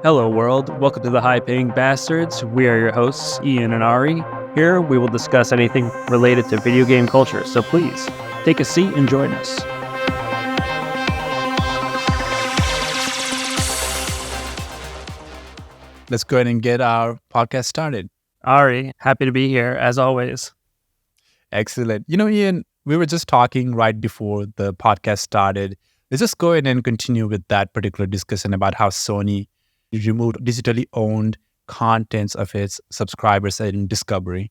Hello, world. Welcome to the High Paying Bastards. We are your hosts, Ian and Ari. Here, we will discuss anything related to video game culture, so please take a seat and join us. Let's go ahead and get our podcast started. Ari, happy to be here, as always. Excellent. Ian, we were just talking right before the podcast started. Let's just go ahead and continue with that particular discussion about how Sony removed digitally owned contents of its subscribers in Discovery.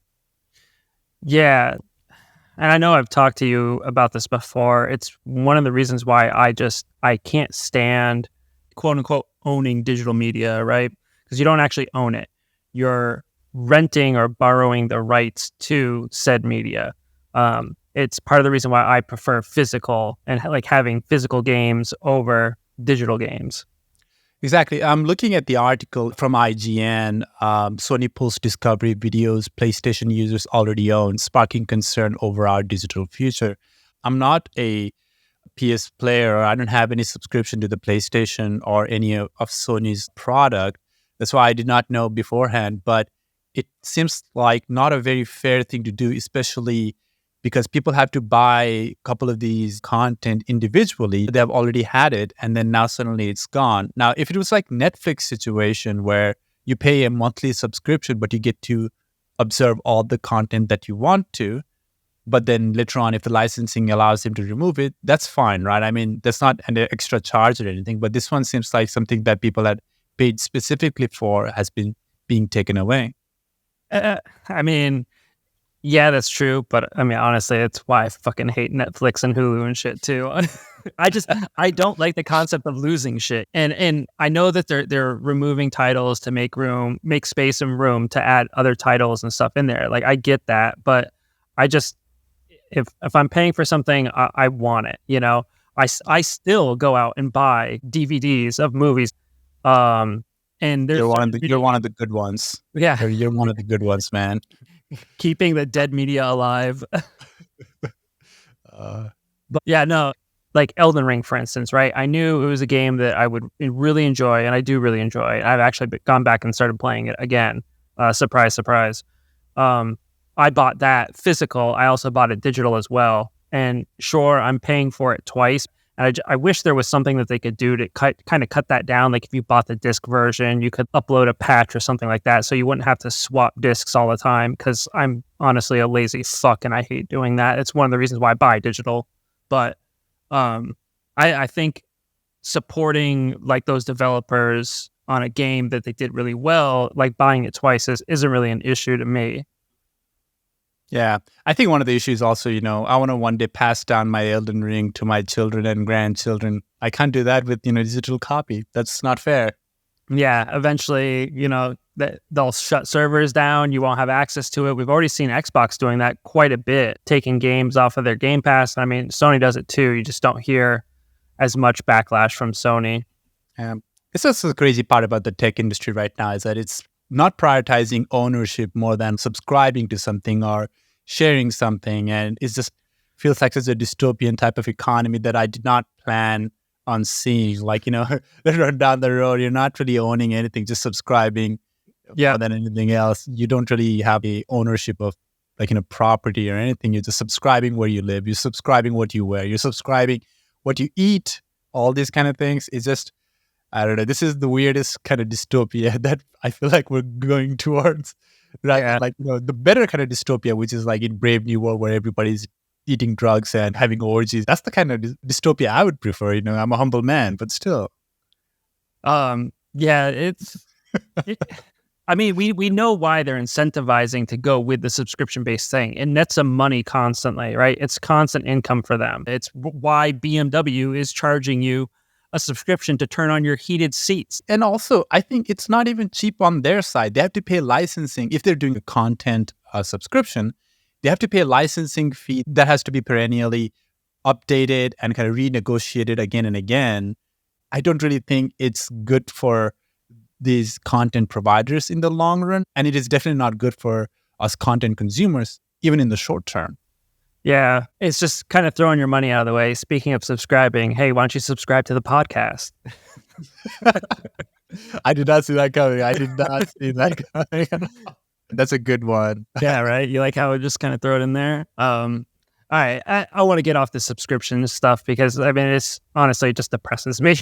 Yeah, and I know I've talked to you about this before. It's one of the reasons why I can't stand, quote unquote, owning digital media, right? Because you don't actually own it. You're renting or borrowing the rights to said media. It's part of the reason why I prefer physical and like having physical games over digital games. Exactly. I'm looking at the article from IGN. Sony pulls Discovery videos PlayStation users already own, sparking concern over our digital future. I'm not a PS player. I don't have any subscription to the PlayStation or any of Sony's product. That's why I did not know beforehand. But it seems like not a very fair thing to do, especially because people have to buy a couple of these content individually. They have already had it, and then now suddenly it's gone. Now, if it was like Netflix situation where you pay a monthly subscription, but you get to observe all the content that you want to, but then later on, if the licensing allows him to remove it, that's fine, right? I mean, that's not an extra charge or anything, but this one seems like something that people had paid specifically for has been being taken away. Yeah, that's true. But I mean, honestly, it's why I fucking hate Netflix and Hulu and shit too. I don't like the concept of losing shit. And I know that they're removing titles to make space and room to add other titles and stuff in there. Like, I get that, but I just, if I'm paying for something, I want it, I still go out and buy DVDs of movies. And you're one of the good ones. Yeah. You're one of the good ones, man. Keeping the dead media alive. But yeah, no, like Elden Ring, for instance, right? I knew it was a game that I would really enjoy, and I do really enjoy. I've actually gone back and started playing it again. Surprise, surprise. I bought that physical. I also bought it digital as well. And sure, I'm paying for it twice. And I wish there was something that they could do to kind of cut that down. Like if you bought the disc version, you could upload a patch or something like that, so you wouldn't have to swap discs all the time. Because I'm honestly a lazy fuck and I hate doing that. It's one of the reasons why I buy digital. But I think supporting like those developers on a game that they did really well, like buying it twice, isn't really an issue to me. Yeah, I think one of the issues also, I want to one day pass down my Elden Ring to my children and grandchildren. I can't do that with, digital copy. That's not fair. Yeah, eventually, they'll shut servers down. You won't have access to it. We've already seen Xbox doing that quite a bit, taking games off of their Game Pass. I mean, Sony does it too. You just don't hear as much backlash from Sony. It's just the crazy part about the tech industry right now is that it's not prioritizing ownership more than subscribing to something or sharing something. And it just feels like such a dystopian type of economy that I did not plan on seeing. Like, later on down the road, you're not really owning anything, just subscribing more than anything else. You don't really have a ownership of property or anything. You're just subscribing where you live. You're subscribing what you wear. You're subscribing what you eat. All these kind of things. It's just, I don't know. This is the weirdest kind of dystopia that I feel like we're going towards, right? Yeah. Like, the better kind of dystopia, which is like in Brave New World, where everybody's eating drugs and having orgies. That's the kind of dystopia I would prefer. I'm a humble man, but still. Yeah, I mean, we know why they're incentivizing to go with the subscription-based thing. It nets them money constantly, right? It's constant income for them. It's why BMW is charging you a subscription to turn on your heated seats. And also, I think it's not even cheap on their side. They have to pay licensing. If they're doing a content subscription, they have to pay a licensing fee that has to be perennially updated and kind of renegotiated again and again. I don't really think it's good for these content providers in the long run. And it is definitely not good for us content consumers, even in the short term. Yeah, it's just kind of throwing your money out of the way. Speaking of subscribing, hey, why don't you subscribe to the podcast? I did not see that coming. I did not see that coming. That's a good one. Yeah, right. You like how I just kind of throw it in there? All right. I want to get off the subscription stuff because I mean, it's honestly it just depresses me.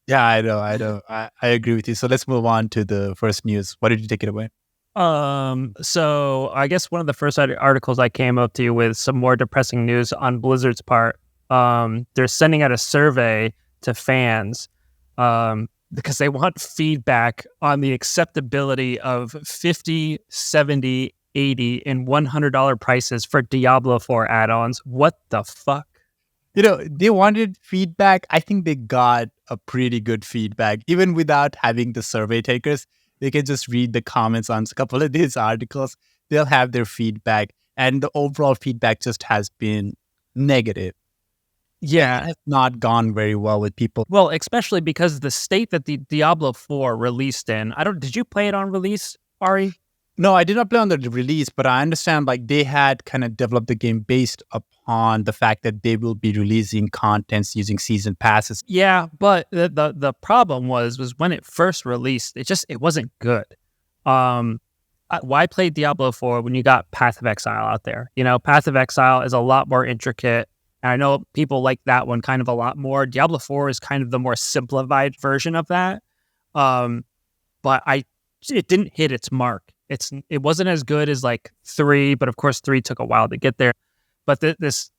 Yeah, I know. I agree with you. So let's move on to the first news. Why did you take it away? So I guess one of the first articles I came up to you with some more depressing news on Blizzard's part. They're sending out a survey to fans, because they want feedback on the acceptability of 50, 70, 80, and $100 prices for Diablo 4 add-ons. What the fuck? They wanted feedback. I think they got a pretty good feedback. Even without having the survey takers, they can just read the comments on a couple of these articles. They'll have their feedback. And the overall feedback just has been negative. Yeah. It has not gone very well with people. Well, especially because the state that the Diablo 4 released in, did you play it on release, Ari? No, I did not play on the release, but I understand like they had kind of developed the game based upon the fact that they will be releasing contents using season passes. Yeah, but the problem was when it first released, it wasn't good. Why play Diablo 4 when you got Path of Exile out there? Path of Exile is a lot more intricate. And I know people like that one kind of a lot more. Diablo 4 is kind of the more simplified version of that. But it didn't hit its mark. It wasn't as good as like 3, but of course 3 took a while to get there. But this,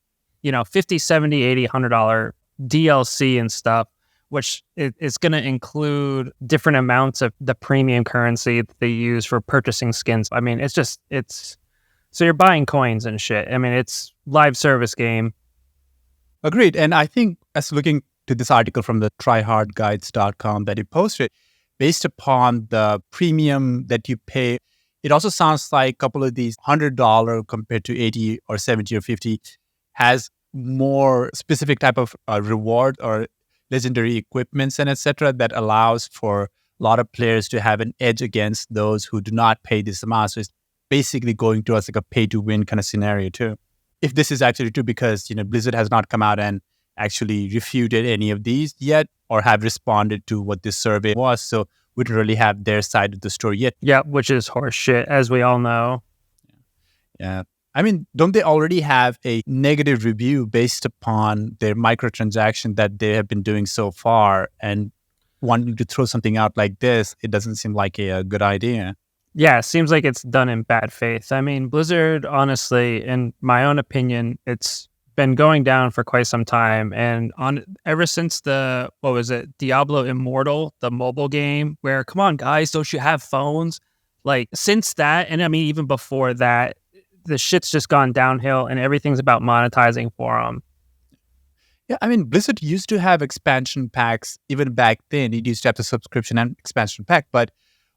$50, $70, $80, $100 DLC and stuff, which is going to include different amounts of the premium currency that they use for purchasing skins. I mean, so you're buying coins and shit. I mean, it's live service game. Agreed. And I think as looking to this article from the tryhardguides.com that you posted, based upon the premium that you pay, it also sounds like a couple of these $100 compared to 80 or 70 or 50 has more specific type of reward or legendary equipments and etc. that allows for a lot of players to have an edge against those who do not pay this amount. So it's basically going to us like a pay to win kind of scenario too. If this is actually true, because Blizzard has not come out and actually refuted any of these yet or have responded to what this survey was. So we don't really have their side of the story yet. Yeah, which is horse shit, as we all know. Yeah. I mean, don't they already have a negative review based upon their microtransaction that they have been doing so far? And wanting to throw something out like this, it doesn't seem like a good idea. Yeah, it seems like it's done in bad faith. I mean, Blizzard, honestly, in my own opinion, it's been going down for quite some time. And ever since Diablo Immortal, the mobile game, where, come on, guys, don't you have phones? Like, since that, and I mean, even before that, the shit's just gone downhill and everything's about monetizing for them. Yeah, I mean, Blizzard used to have expansion packs even back then. It used to have the subscription and expansion pack. But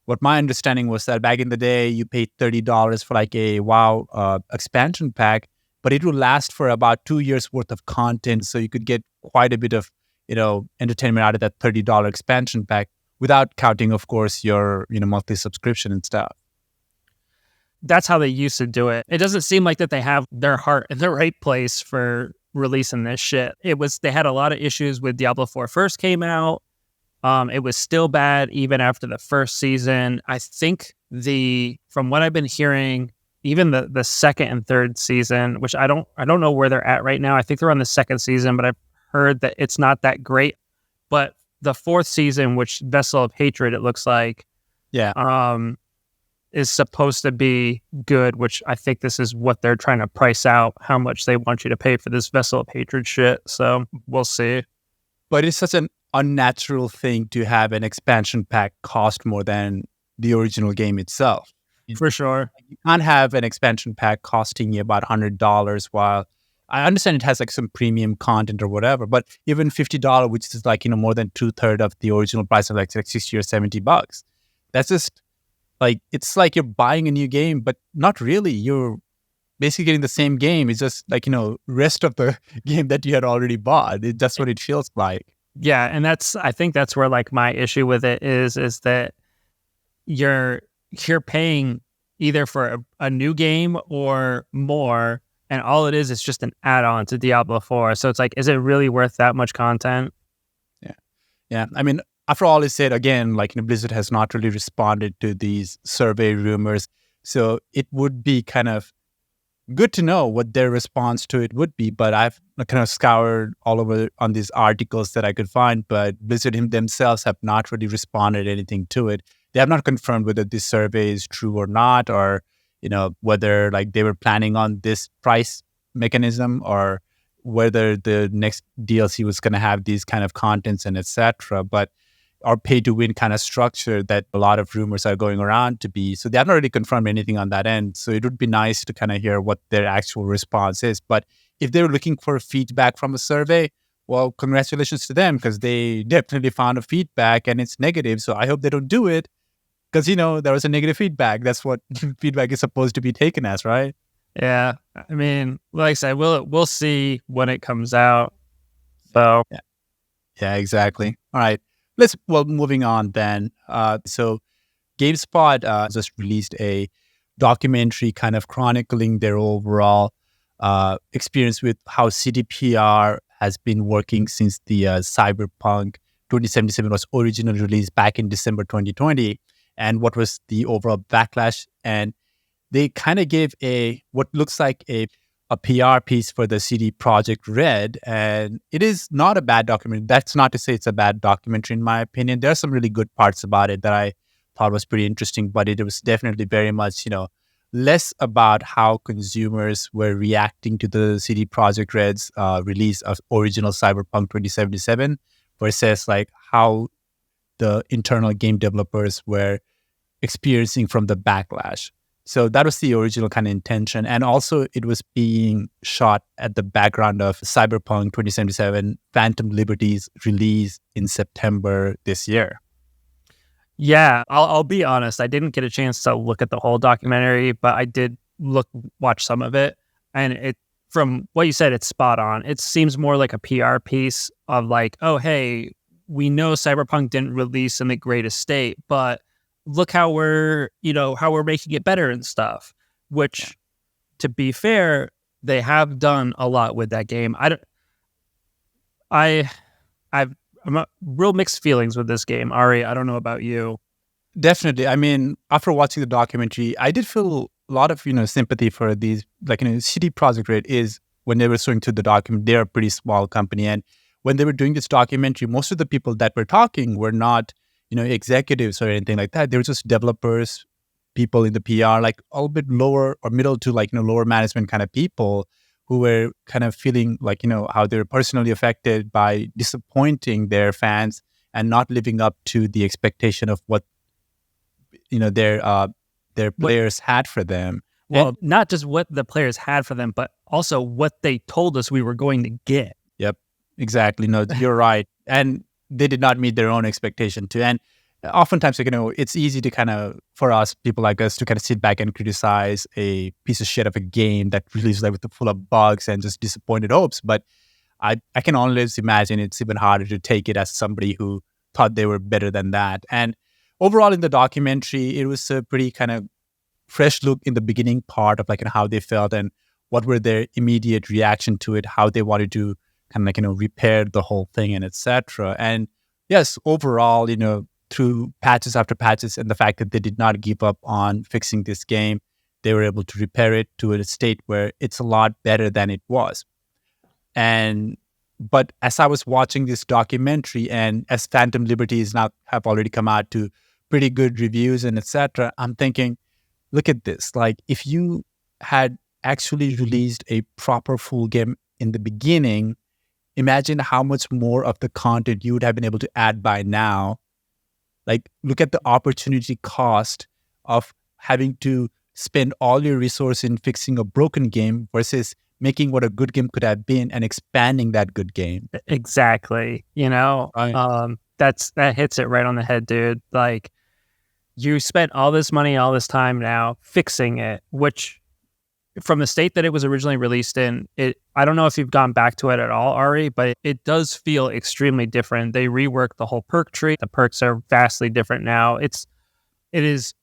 what my understanding was that back in the day, you paid $30 for like a WoW expansion pack, but it would last for about 2 years worth of content. So you could get quite a bit of, entertainment out of that $30 expansion pack without counting, of course, your, monthly subscription and stuff. That's how they used to do it. It doesn't seem like that they have their heart in the right place for releasing this shit. They had a lot of issues with Diablo 4 first came out. It was still bad even after the first season. I think from what I've been hearing, even the second and third season, which I don't know where they're at right now. I think they're on the second season, but I've heard that it's not that great. But the fourth season, which Vessel of Hatred, it looks like, is supposed to be good, which I think this is what they're trying to price out, how much they want you to pay for this Vessel of Hatred shit. So we'll see. But it's such an unnatural thing to have an expansion pack cost more than the original game itself. For sure. You can't have an expansion pack costing you about $100, while I understand it has like some premium content or whatever, but even $50, which is like, more than 2/3 of the original price of like $60 or $70. That's just like, it's like you're buying a new game, but not really. You're basically getting the same game. It's just like, rest of the game that you had already bought. That's what it feels like. Yeah. And I think that's where like my issue with it is that you're paying either for a new game or more, and all it is just an add-on to Diablo 4. So it's like, is it really worth that much content? Yeah. I mean, after all is said, again, Blizzard has not really responded to these survey rumors. So it would be kind of good to know what their response to it would be. But I've kind of scoured all over on these articles that I could find, but Blizzard themselves have not really responded anything to it. They have not confirmed whether this survey is true or not, or whether they were planning on this price mechanism, or whether the next DLC was going to have these kind of contents and etc. But or pay to win kind of structure that a lot of rumors are going around to be. So they have not really confirmed anything on that end. So it would be nice to kind of hear what their actual response is. But if they're looking for feedback from a survey, well, congratulations to them, because they definitely found a feedback and it's negative. So I hope they don't do it, because, there was a negative feedback. That's what feedback is supposed to be taken as, right? Yeah. I mean, like I said, we'll see when it comes out. So yeah, exactly. All right. Moving on then. So GameSpot just released a documentary kind of chronicling their overall experience with how CDPR has been working since the Cyberpunk 2077 was originally released back in December 2020, and what was the overall backlash. And they kind of gave what looks like a PR piece for the CD Projekt Red, and it is not a bad documentary. That's not to say it's a bad documentary, in my opinion. There are some really good parts about it that I thought was pretty interesting, but it was definitely very much, less about how consumers were reacting to the CD Projekt Red's release of original Cyberpunk 2077 versus how the internal game developers were experiencing from the backlash. So that was the original kind of intention. And also it was being shot at the background of Cyberpunk 2077 Phantom Liberty's release in September this year. Yeah, I'll be honest. I didn't get a chance to look at the whole documentary, but I did watch some of it. And from what you said, it's spot on. It seems more like a PR piece of oh, hey, we know Cyberpunk didn't release in the greatest state, but look how we're making it better and stuff, which, to be fair, they have done a lot with that game. I'm real mixed feelings with this game. Ari, I don't know about you. Definitely. I mean, after watching the documentary, I did feel a lot of, sympathy for these, CD Projekt Red is, when they were showing to the document, they're a pretty small company. And when they were doing this documentary, most of the people that were talking were not executives or anything like that. They were just developers, people in the PR, a little bit lower or middle to lower management kind of people who were kind of feeling how they're personally affected by disappointing their fans and not living up to the expectation of what their players had for them. Well, not just what the players had for them, but also what they told us we were going to get. Yep, exactly. No, you're right. And they did not meet their own expectation too. And oftentimes, it's easy to for us, people like us, to kind of sit back and criticize a piece of shit of a game that releases full of bugs and just disappointed hopes. But I can always imagine it's even harder to take it as somebody who thought they were better than that. And overall, in the documentary, it was a pretty kind of fresh look in the beginning part of how they felt and what were their immediate reaction to it, how they wanted to kind of repair the whole thing and etc. And yes, overall, through patches after patches and the fact that they did not give up on fixing this game, they were able to repair it to a state where it's a lot better than it was. But as I was watching this documentary, and as Phantom Liberties now have already come out to pretty good reviews and etc., I'm thinking, look at this. If you had actually released a proper full game in the beginning, imagine how much more of the content you would have been able to add by now. Look at the opportunity cost of having to spend all your resource in fixing a broken game versus making what a good game could have been and expanding that good game. Exactly. Right. That hits it right on the head, dude. You spent all this money, all this time now fixing it, which from the state that it was originally released in, I don't know if you've gone back to it at all, Ari, but it does feel extremely different. They reworked the whole perk tree. The perks are vastly different now. It is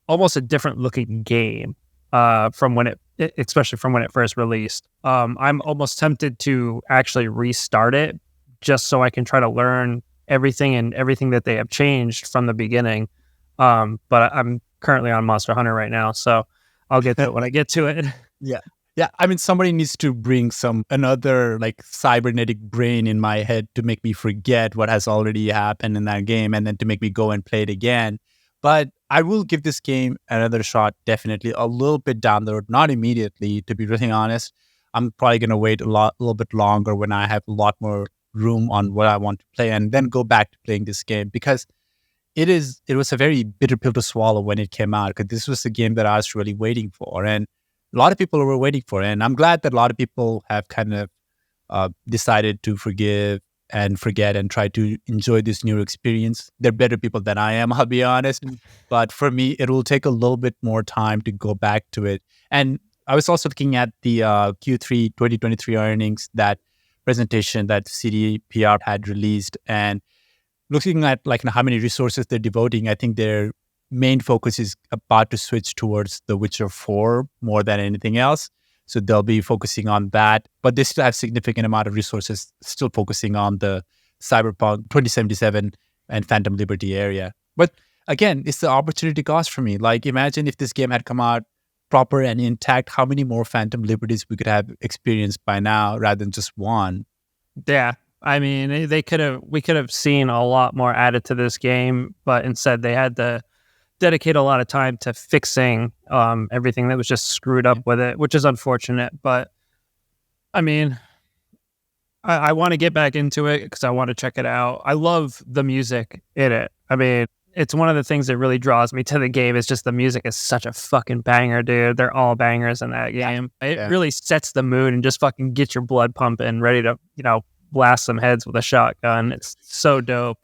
almost a different looking game from when especially from when it first released. I'm almost tempted to actually restart it just so I can try to learn everything that they have changed from the beginning. But I'm currently on Monster Hunter right now, so I'll get to it when I get to it. Yeah. Yeah. I mean, somebody needs to bring another like cybernetic brain in my head to make me forget what has already happened in that game and then to make me go and play it again. But I will give this game another shot, definitely a little bit down the road, not immediately, to be really honest. I'm probably going to wait a little bit longer when I have a lot more room on what I want to play and then go back to playing this game because it was a very bitter pill to swallow when it came out because this was the game that I was really waiting for. And a lot of people were waiting for it. And I'm glad that a lot of people have kind of decided to forgive and forget and try to enjoy this new experience. They're better people than I am, I'll be honest. But for me, it will take a little bit more time to go back to it. And I was also looking at the Q3 2023 earnings, that presentation that CDPR had released, and looking at like how many resources they're devoting. I think their main focus is about to switch towards The Witcher 4 more than anything else. So they'll be focusing on that, but they still have significant amount of resources still focusing on the Cyberpunk 2077 and Phantom Liberty area. But again, it's the opportunity cost for me. Like imagine if this game had come out proper and intact, how many more Phantom Liberties we could have experienced by now rather than just one. Yeah. I mean, we could have seen a lot more added to this game, but instead they had to dedicate a lot of time to fixing everything that was just screwed up with it, which is unfortunate. But I mean, I want to get back into it because I want to check it out. I love the music in it. I mean, it's one of the things that really draws me to the game. It's just the music is such a fucking banger, dude. They're all bangers in that game. It really sets the mood and just fucking gets your blood pumping, ready to, blast some heads with a shotgun. It's so dope.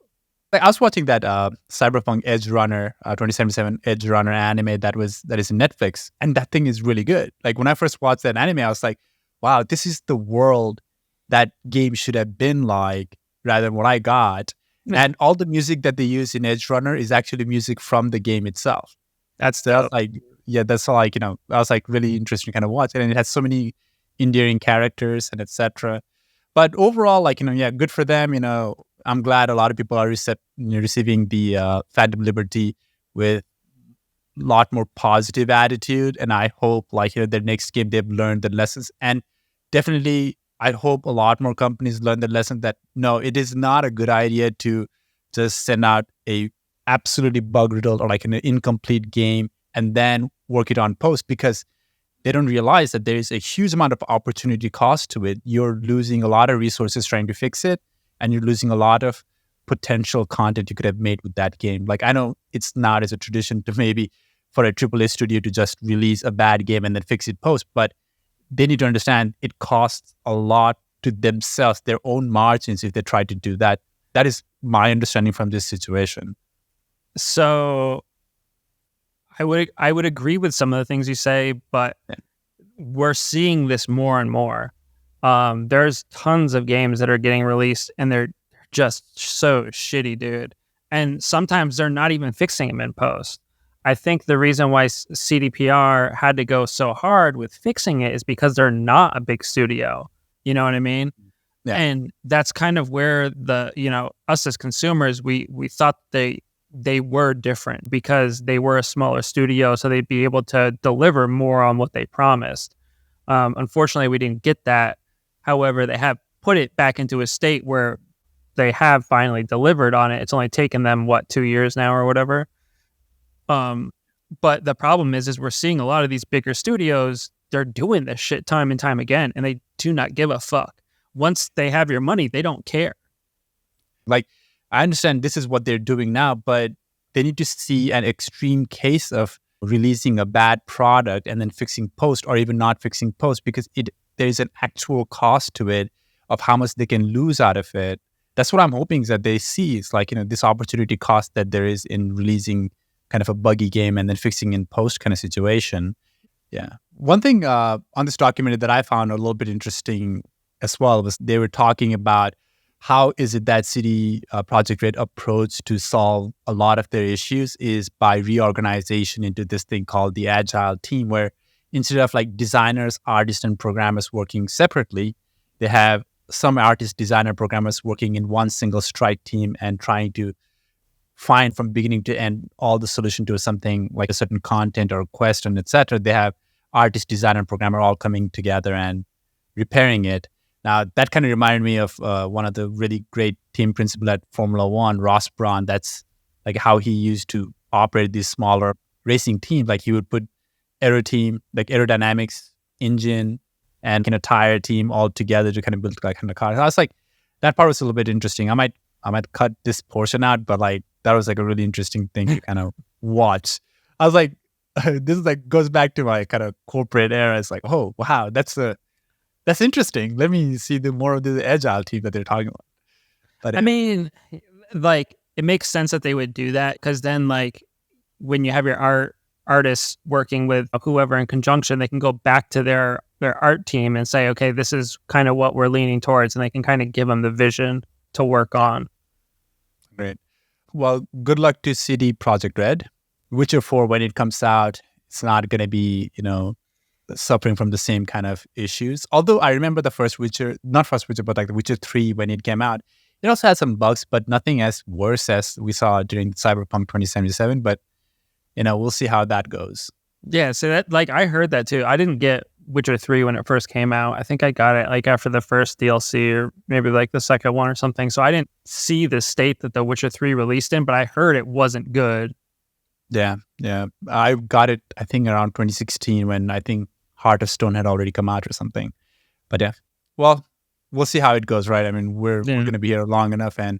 Like I was watching that Cyberpunk Edge Runner 2077 Edge Runner anime that is in Netflix, and that thing is really good. Like when I first watched that anime, I was like, wow, this is the world that game should have been like rather than what I got. And all the music that they use in Edge Runner is actually music from the game itself. That's like, yeah, that's like, I was like really interesting to kind of watch it. And it has so many endearing characters and etc. But overall, like, good for them. I'm glad a lot of people are receiving the Phantom Liberty with a lot more positive attitude. And I hope their next game, they've learned the lessons. And definitely, I hope a lot more companies learn the lesson that, no, it is not a good idea to just send out a absolutely bug-riddled or like an incomplete game and then work it on post, because they don't realize that there is a huge amount of opportunity cost to it. You're losing a lot of resources trying to fix it, and you're losing a lot of potential content you could have made with that game. Like, I know it's not as a tradition to maybe for a AAA studio to just release a bad game and then fix it post, but they need to understand it costs a lot to themselves, their own margins, if they try to do that. That is my understanding from this situation. So I would agree with some of the things you say, but we're seeing this more and more. There's tons of games that are getting released and they're just so shitty, dude. And sometimes they're not even fixing them in post. I think the reason why CDPR had to go so hard with fixing it is because they're not a big studio. You know what I mean? Yeah. And that's kind of where us as consumers, we thought they were different because they were a smaller studio, so they'd be able to deliver more on what they promised. Unfortunately, we didn't get that. However, they have put it back into a state where they have finally delivered on it. It's only taken them, 2 years now or whatever. But the problem is we're seeing a lot of these bigger studios, they're doing this shit time and time again, and they do not give a fuck. Once they have your money, they don't care. Like, I understand this is what they're doing now, but they need to see an extreme case of releasing a bad product and then fixing post, or even not fixing post, because there's an actual cost to it of how much they can lose out of it. That's what I'm hoping is that they see. It's like, this opportunity cost that there is in releasing kind of a buggy game and then fixing in post kind of situation. Yeah. One thing on this documentary that I found a little bit interesting as well was they were talking about how is it that CD Projekt Red approach to solve a lot of their issues is by reorganization into this thing called the Agile team, where instead of like designers, artists, and programmers working separately, they have some artist, designer, programmers working in one single strike team and trying to find from beginning to end all the solution to something like a certain content or question, etc. They have artist, designer, and programmer all coming together and repairing it. Now, that kind of reminded me of one of the really great team principal at Formula One, Ross Brawn. That's like how he used to operate these smaller racing teams. Like he would put aero team, like aerodynamics, engine, and kind of tire team all together to kind of build like kind of car. I was like, that part was a little bit interesting. I might cut this portion out, but like that was like a really interesting thing to kind of watch. I was like, this is like goes back to my kind of corporate era. It's like, oh wow, that's interesting. Let me see the more of the agile team that they're talking about. But I mean, like it makes sense that they would do that because then like when you have your artists working with whoever in conjunction, they can go back to their art team and say, okay, this is kind of what we're leaning towards, and they can kind of give them the vision to work on. Great. Well, good luck to CD Projekt Red. Witcher 4, when it comes out, it's not going to be, suffering from the same kind of issues. Although I remember the first Witcher, not first Witcher, but like the Witcher 3 when it came out, it also had some bugs, but nothing as worse as we saw during Cyberpunk 2077. But, we'll see how that goes. Yeah, so that like I heard that too. I didn't get Witcher 3 when it first came out. I think I got it like after the first DLC or maybe like the second one or something. So I didn't see the state that the Witcher 3 released in, but I heard it wasn't good. Yeah. I got it, I think, around 2016 when I think Heart of Stone had already come out or something. But yeah, well, we'll see how it goes, right? I mean, we're going to be here long enough, and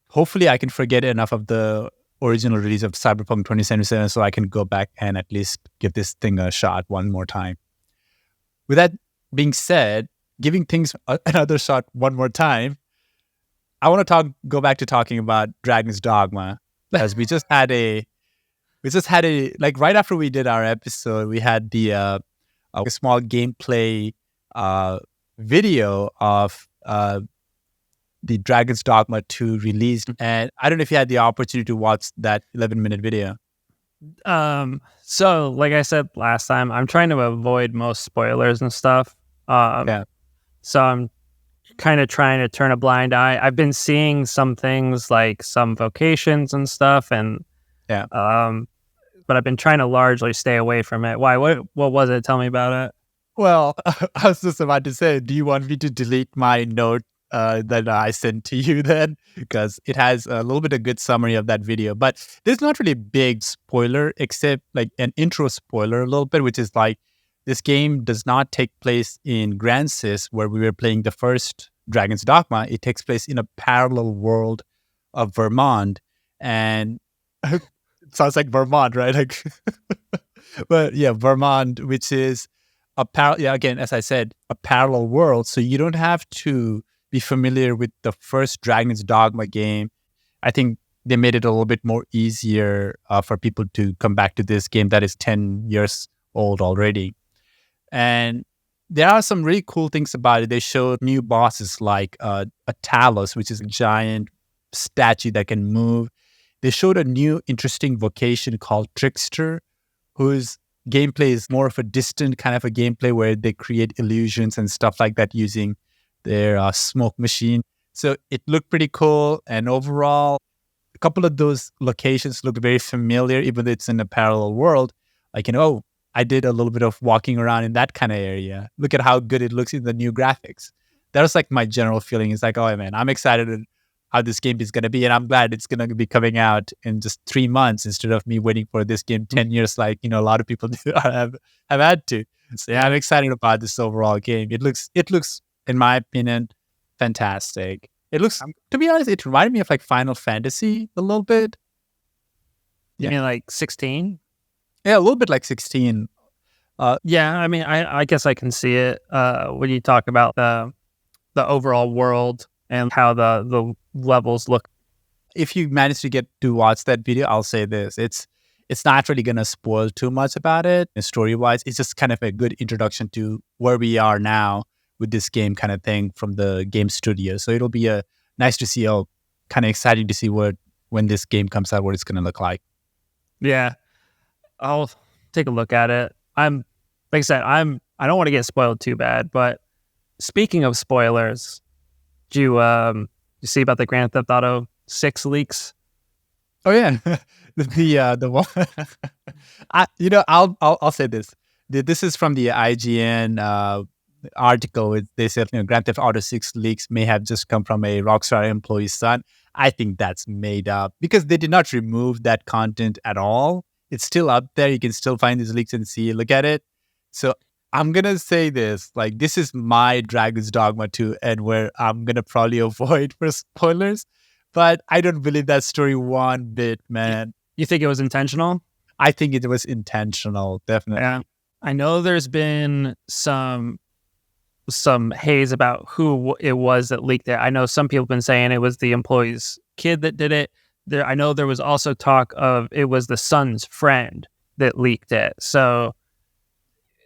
hopefully I can forget enough of the original release of Cyberpunk 2077 so I can go back and at least give this thing a shot one more time. With that being said, giving things another shot one more time, I want to go back to talking about Dragon's Dogma, because we just had a like right after we did our episode, we had the a small gameplay video of the Dragon's Dogma 2 released, and I don't know if you had the opportunity to watch that 11-minute video. So like I said last time, I'm trying to avoid most spoilers and stuff. So I'm kind of trying to turn a blind eye. I've been seeing some things like some vocations and stuff, and but I've been trying to largely stay away from it. Why? What was it? Tell me about it. Well, I was just about to say, do you want me to delete my note that I sent to you then? Because it has a little bit of good summary of that video. But there's not really a big spoiler, except like an intro spoiler a little bit, which is like this game does not take place in Grand Cis, where we were playing the first Dragon's Dogma. It takes place in a parallel world of Vermont. And it sounds like Vermont, right? Like, but yeah, Vermont, which is again, as I said, a parallel world. So you don't have to be familiar with the first Dragon's Dogma game. I think they made it a little bit more easier for people to come back to this game that is 10 years old already. And there are some really cool things about it. They showed new bosses like a Talos, which is a giant statue that can move. They showed a new interesting vocation called Trickster, whose gameplay is more of a distant kind of a gameplay where they create illusions and stuff like that using their smoke machine. So it looked pretty cool. And overall, a couple of those locations looked very familiar, even though it's in a parallel world. Like, I did a little bit of walking around in that kind of area. Look at how good it looks in the new graphics. That was like my general feeling. It's like, oh man, I'm excited how this game is going to be. And I'm glad it's going to be coming out in just 3 months instead of me waiting for this game 10 years like, a lot of people have had to. So yeah, I'm excited about this overall game. It looks, in my opinion, fantastic. It looks, to be honest, it reminded me of like Final Fantasy a little bit. You mean like 16? Yeah, a little bit like 16. Yeah, I mean, I guess I can see it when you talk about the overall world and how the levels look. If you manage to get to watch that video, I'll say this. It's not really going to spoil too much about it story-wise. It's just kind of a good introduction to where we are now with this game kind of thing from the game studio. So it'll be nice to see, kind of exciting to see when this game comes out, what it's going to look like. Yeah, I'll take a look at it. Like I said, I don't want to get spoiled too bad, but speaking of spoilers, Do you see about the Grand Theft Auto 6 leaks? Oh yeah, the one. I'll say this. This is from the IGN article. They said Grand Theft Auto 6 leaks may have just come from a Rockstar employee's son. I think that's made up because they did not remove that content at all. It's still up there. You can still find these leaks and look at it. So I'm gonna say this, like this is my Dragon's Dogma 2, and where I'm gonna probably avoid for spoilers. But I don't believe that story one bit, man. You think it was intentional? I think it was intentional, definitely. Yeah. I know there's been some haze about who it was that leaked it. I know some people have been saying it was the employee's kid that did it. I know there was also talk of it was the son's friend that leaked it. So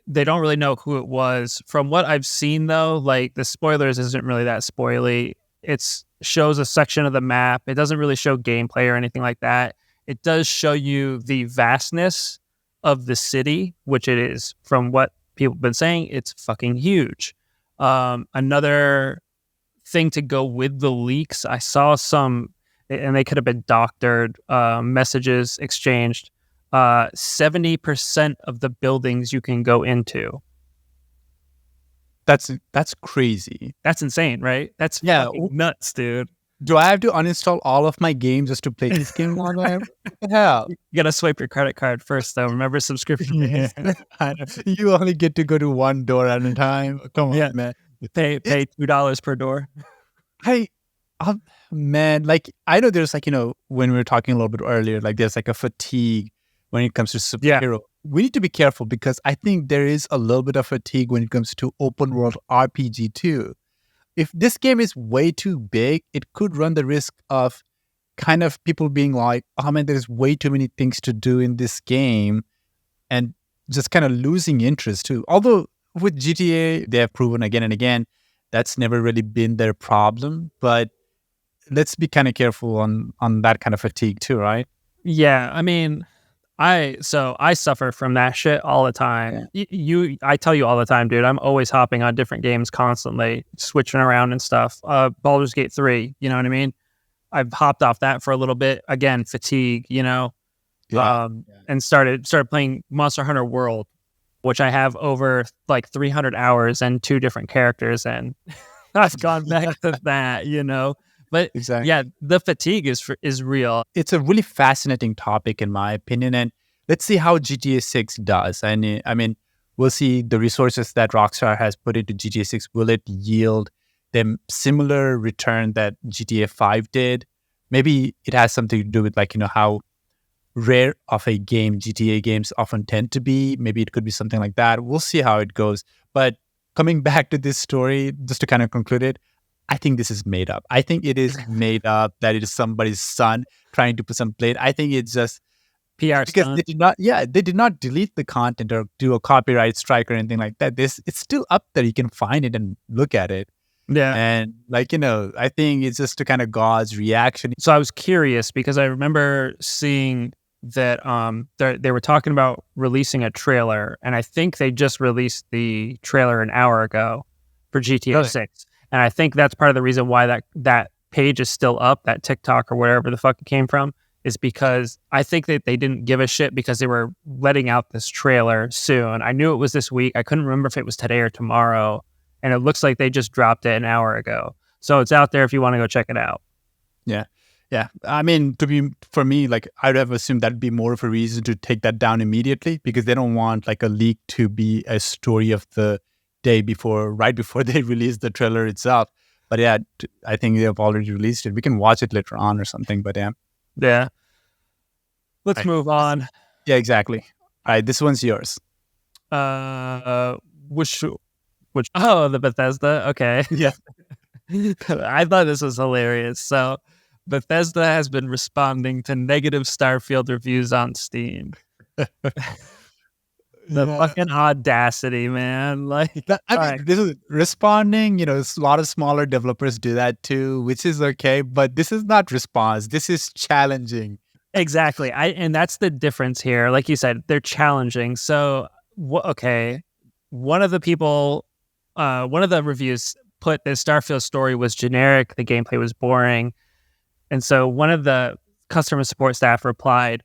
they don't really know who it was. From what I've seen, though, like the spoilers isn't really that spoily. It shows a section of the map. It doesn't really show gameplay or anything like that. It does show you the vastness of the city, which it is. From what people have been saying, it's fucking huge. Another thing to go with the leaks, I saw some, and they could have been doctored, messages exchanged. 70% of the buildings you can go into. That's crazy. That's insane, right? That's fucking nuts, dude. Do I have to uninstall all of my games just to play this game online? Hell. You gotta swipe your credit card first, though. Remember subscription. You only get to go to one door at a time. Come on, man. Pay $2 per door. Hey, man, like I know there's like, when we were talking a little bit earlier, like there's like a fatigue when it comes to superhero. Yeah. We need to be careful because I think there is a little bit of fatigue when it comes to open world RPG too. If this game is way too big, it could run the risk of kind of people being like, oh man, there's way too many things to do in this game, and just kind of losing interest too. Although with GTA, they have proven again and again, that's never really been their problem. But let's be kind of careful on that kind of fatigue too, right? Yeah, I mean, I suffer from that shit all the time. Yeah. I tell you all the time, dude. I'm always hopping on different games constantly, switching around and stuff. Baldur's Gate 3, you know what I mean? I've hopped off that for a little bit. Again, fatigue, and started playing Monster Hunter World, which I have over like 300 hours and 2 different characters, and I've gone back to that, But exactly. Yeah, the fatigue is real. It's a really fascinating topic in my opinion, and let's see how GTA 6 does. I mean, we'll see the resources that Rockstar has put into GTA 6. Will it yield them similar return that GTA 5 did? Maybe it has something to do with how rare of a game GTA games often tend to be. Maybe it could be something like that. We'll see how it goes. But coming back to this story, just to kind of conclude it, I think this is made up. I think it is made up that it is somebody's son trying to put some plate. I think it's just PR because stunt. They did not delete the content or do a copyright strike or anything like that. It's still up there. You can find it and look at it. Yeah. And I think it's just to kind of gauge reaction. So I was curious because I remember seeing that they were talking about releasing a trailer, and I think they just released the trailer an hour ago for GTA 6. And I think that's part of the reason why that page is still up, that TikTok or wherever the fuck it came from, is because I think that they didn't give a shit because they were letting out this trailer soon. I knew it was this week. I couldn't remember if it was today or tomorrow. And it looks like they just dropped it an hour ago. So it's out there if you want to go check it out. Yeah. Yeah. I mean, for me, I'd have assumed that'd be more of a reason to take that down immediately because they don't want a leak to be a story of the day right before they release the trailer itself. But yeah, I think they've already released it. We can watch it later on or something, but yeah. Yeah. Let's move on. Yeah, exactly. All right, this one's yours. Which the Bathesda? Okay. Yeah. I thought this was hilarious. So Bathesda has been responding to negative Starfield reviews on Steam. The fucking audacity, man! This is responding. A lot of smaller developers do that too, which is okay. But this is not response. This is challenging. Exactly. And that's the difference here. Like you said, they're challenging. So, okay, one of the reviews put that Starfield's story was generic, the gameplay was boring. And so one of the customer support staff replied,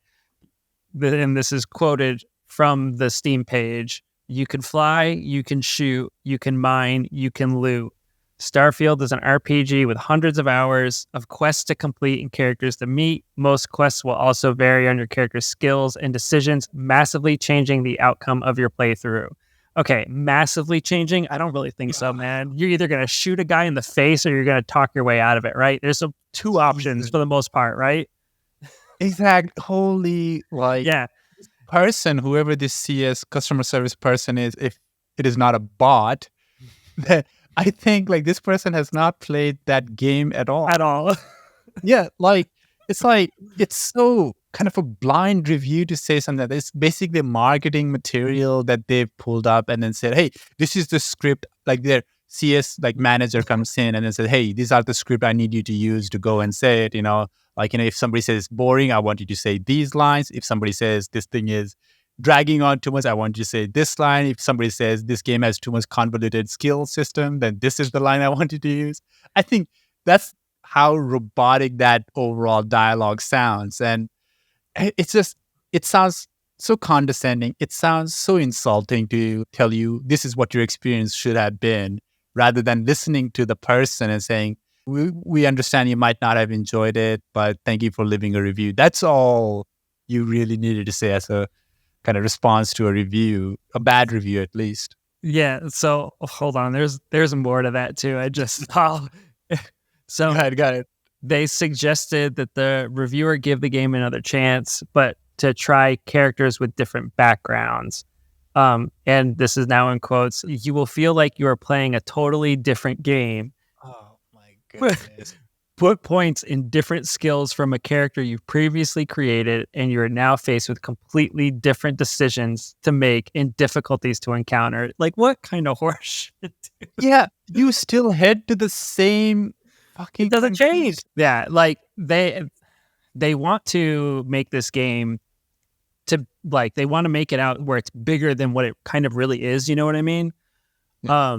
and this is quoted from the Steam page, "You can fly, you can shoot, you can mine, you can loot. Starfield is an RPG with hundreds of hours of quests to complete and characters to meet. Most quests will also vary on your character's skills and decisions, massively changing the outcome of your playthrough." Okay, massively changing? I don't really think so, man. You're either going to shoot a guy in the face or you're going to talk your way out of it, right? There's two options for the most part, right? Exact. Holy, like, Yeah. person, whoever this CS customer service person is, if it is not a bot, that I think like this person has not played that game at all. At all. Yeah, like it's so kind of a blind review to say something that it's basically marketing material that they've pulled up and then said, "Hey, this is the script." Like their CS like manager comes in and then says, "Hey, these are the script I need you to use to go and say it." Like if somebody says boring, I want you to say these lines. If somebody says this thing is dragging on too much, I want you to say this line. If somebody says this game has too much convoluted skill system, then this is the line I want you to use. I think that's how robotic that overall dialogue sounds. And it sounds so condescending. It sounds so insulting to tell you this is what your experience should have been, rather than listening to the person and saying, we understand you might not have enjoyed it, but thank you for leaving a review. That's all you really needed to say as a kind of response to a review, a bad review at least. Yeah. So hold on. There's more to that too. I just saw. So Got it. they suggested that the reviewer give the game another chance, but to try characters with different backgrounds. And this is now in quotes. "You will feel like you are playing a totally different game. Oh my goodness. Put points in different skills from a character you've previously created, and you are now faced with completely different decisions to make and difficulties to encounter." Like, what kind of horse shit? Yeah, you still head to the same fucking. It doesn't change. Yeah, like they want to make this game to like they want to make it out where it's bigger than what it kind of really is. You know what I mean? Yeah.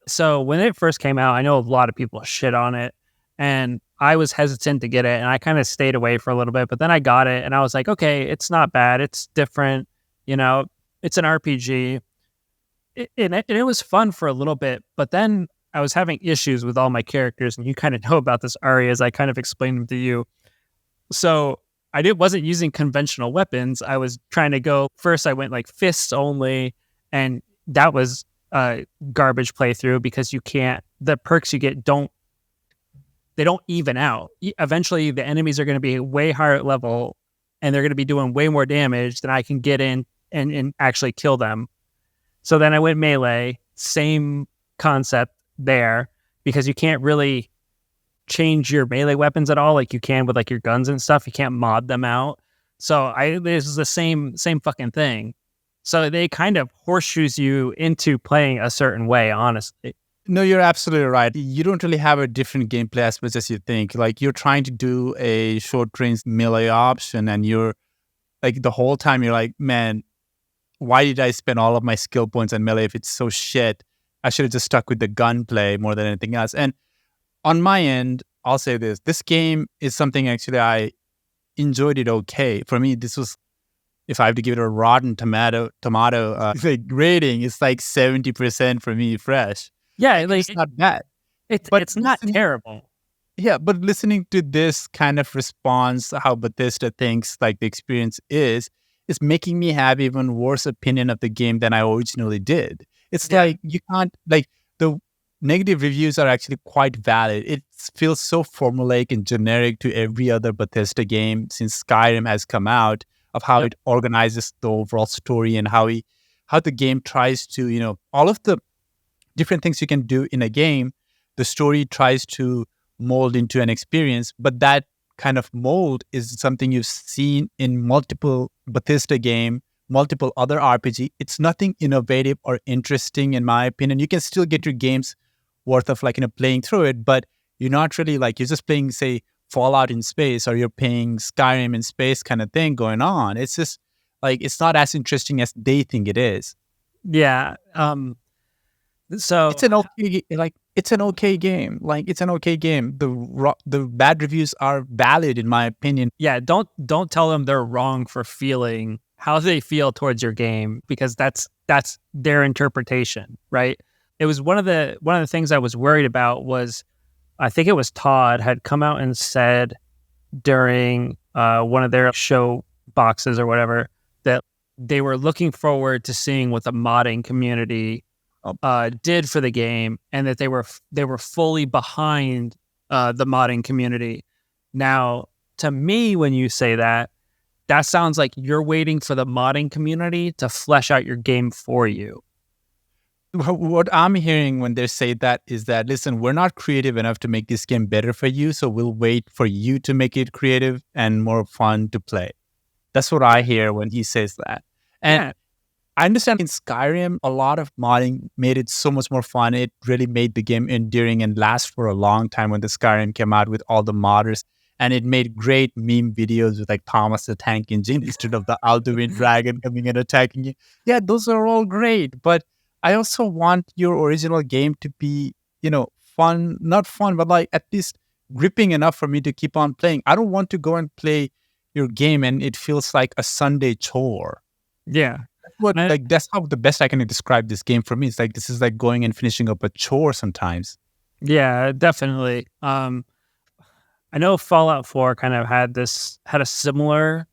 So when it first came out, I know a lot of people shit on it, and I was hesitant to get it, and I kind of stayed away for a little bit. But then I got it, and I was like, okay, it's not bad. It's different. It's an RPG. It was fun for a little bit, but then I was having issues with all my characters, and you kind of know about this, Ari, as I kind of explained them to you. So wasn't using conventional weapons. I was trying to go first. I went like fists only, and that was a garbage playthrough because the perks you get don't even out. Eventually, the enemies are going to be way higher level, and they're going to be doing way more damage than I can get in and actually kill them. So then I went melee, same concept there, because you can't really change your melee weapons at all like you can with like your guns and stuff. You can't mod them out. So this is the same fucking thing. So they kind of horseshoes you into playing a certain way, honestly. No, you're absolutely right. You don't really have a different gameplay as much as you think. Like you're trying to do a short range melee option, and you're like the whole time you're like, man, why did I spend all of my skill points on melee if it's so shit? I should have just stuck with the gunplay more than anything else. And on my end, I'll say this game is something actually I enjoyed it okay. For me, this was, if I have to give it a rotten tomato like rating, it's like 70% for me fresh. Yeah, like it's not bad. It's not terrible. Yeah, but listening to this kind of response, how Bathesda thinks like the experience is making me have even worse opinion of the game than I originally did. It's like you can't, like, the negative reviews are actually quite valid. It feels so formulaic and generic to every other Bathesda game since Skyrim has come out, of how it organizes the overall story and how the game tries to, all of the different things you can do in a game, the story tries to mold into an experience, but that kind of mold is something you've seen in multiple Bathesda game, multiple other RPG. It's nothing innovative or interesting, in my opinion. You can still get your game's worth of playing through it, but you're not really you're just playing, say, Fallout in space, or you're playing Skyrim in space kind of thing going on. It's just it's not as interesting as they think it is. Yeah. So it's an okay, it's an okay game. Like, it's an okay game. The bad reviews are valid, in my opinion. Yeah, don't tell them they're wrong for feeling how they feel towards your game, because that's their interpretation, right? It was one of the things I was worried about was, I think it was Todd had come out and said during one of their show boxes or whatever, that they were looking forward to seeing what the modding community did for the game, and that they were fully behind the modding community. Now, to me, when you say that, that sounds like you're waiting for the modding community to flesh out your game for you. What I'm hearing when they say that is that, listen, we're not creative enough to make this game better for you, so we'll wait for you to make it creative and more fun to play. That's what I hear when he says that. And Yeah. I understand in Skyrim, a lot of modding made it so much more fun. It really made the game enduring and last for a long time when the Skyrim came out with all the modders. And it made great meme videos with like Thomas the Tank Engine instead of the Alduin dragon coming and attacking you. Yeah, those are all great. But I also want your original game to be, fun, not fun, but like at least gripping enough for me to keep on playing. I don't want to go and play your game and it feels like a Sunday chore. Yeah. That's how the best I can describe this game for me. It's like, this is like going and finishing up a chore sometimes. Yeah, definitely. I know Fallout 4 kind of had a similar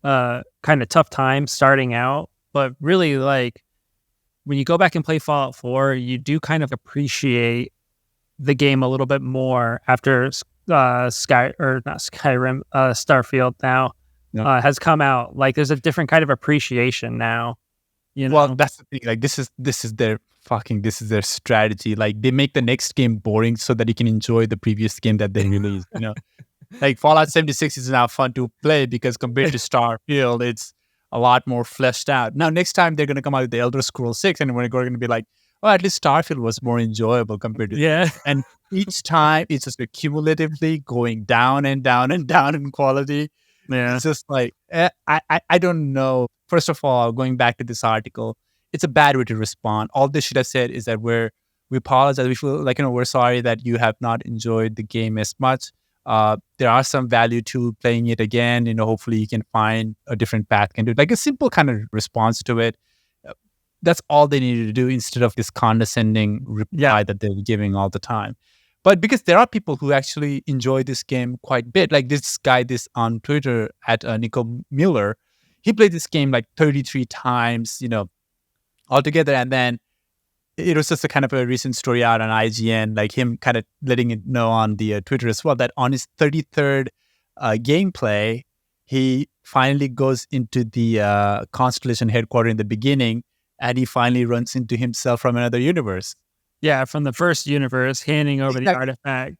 kind of tough time starting out, but really, like, when you go back and play Fallout 4, you do kind of appreciate the game a little bit more after Starfield now has come out. Like, there's a different kind of appreciation now. Well, that's the thing. Like, this is their strategy. Like, they make the next game boring so that you can enjoy the previous game that they released. Like Fallout 76 is now fun to play because compared to Starfield, it's a lot more fleshed out. Now, next time they're going to come out with the Elder Scrolls 6, and we're going to be like, oh, at least Starfield was more enjoyable compared to this. And each time it's just cumulatively going down and down and down in quality. Yeah. It's just like, I don't know. First of all, going back to this article, it's a bad way to respond. All they should have said is that we apologize. We feel like, we're sorry that you have not enjoyed the game as much. There are some value to playing it again. Hopefully you can find a different path. Can do like a simple kind of response to it. That's all they needed to do instead of this condescending reply that they're giving all the time. But because there are people who actually enjoy this game quite a bit, like this guy, on Twitter at Nico Miller, he played this game like 33 times, altogether. And then it was just a kind of a recent story out on IGN, like him kind of letting it know on the Twitter as well, that on his 33rd gameplay, he finally goes into the Constellation headquarters in the beginning, and he finally runs into himself from another universe. Yeah, from the first universe, handing over the artifact.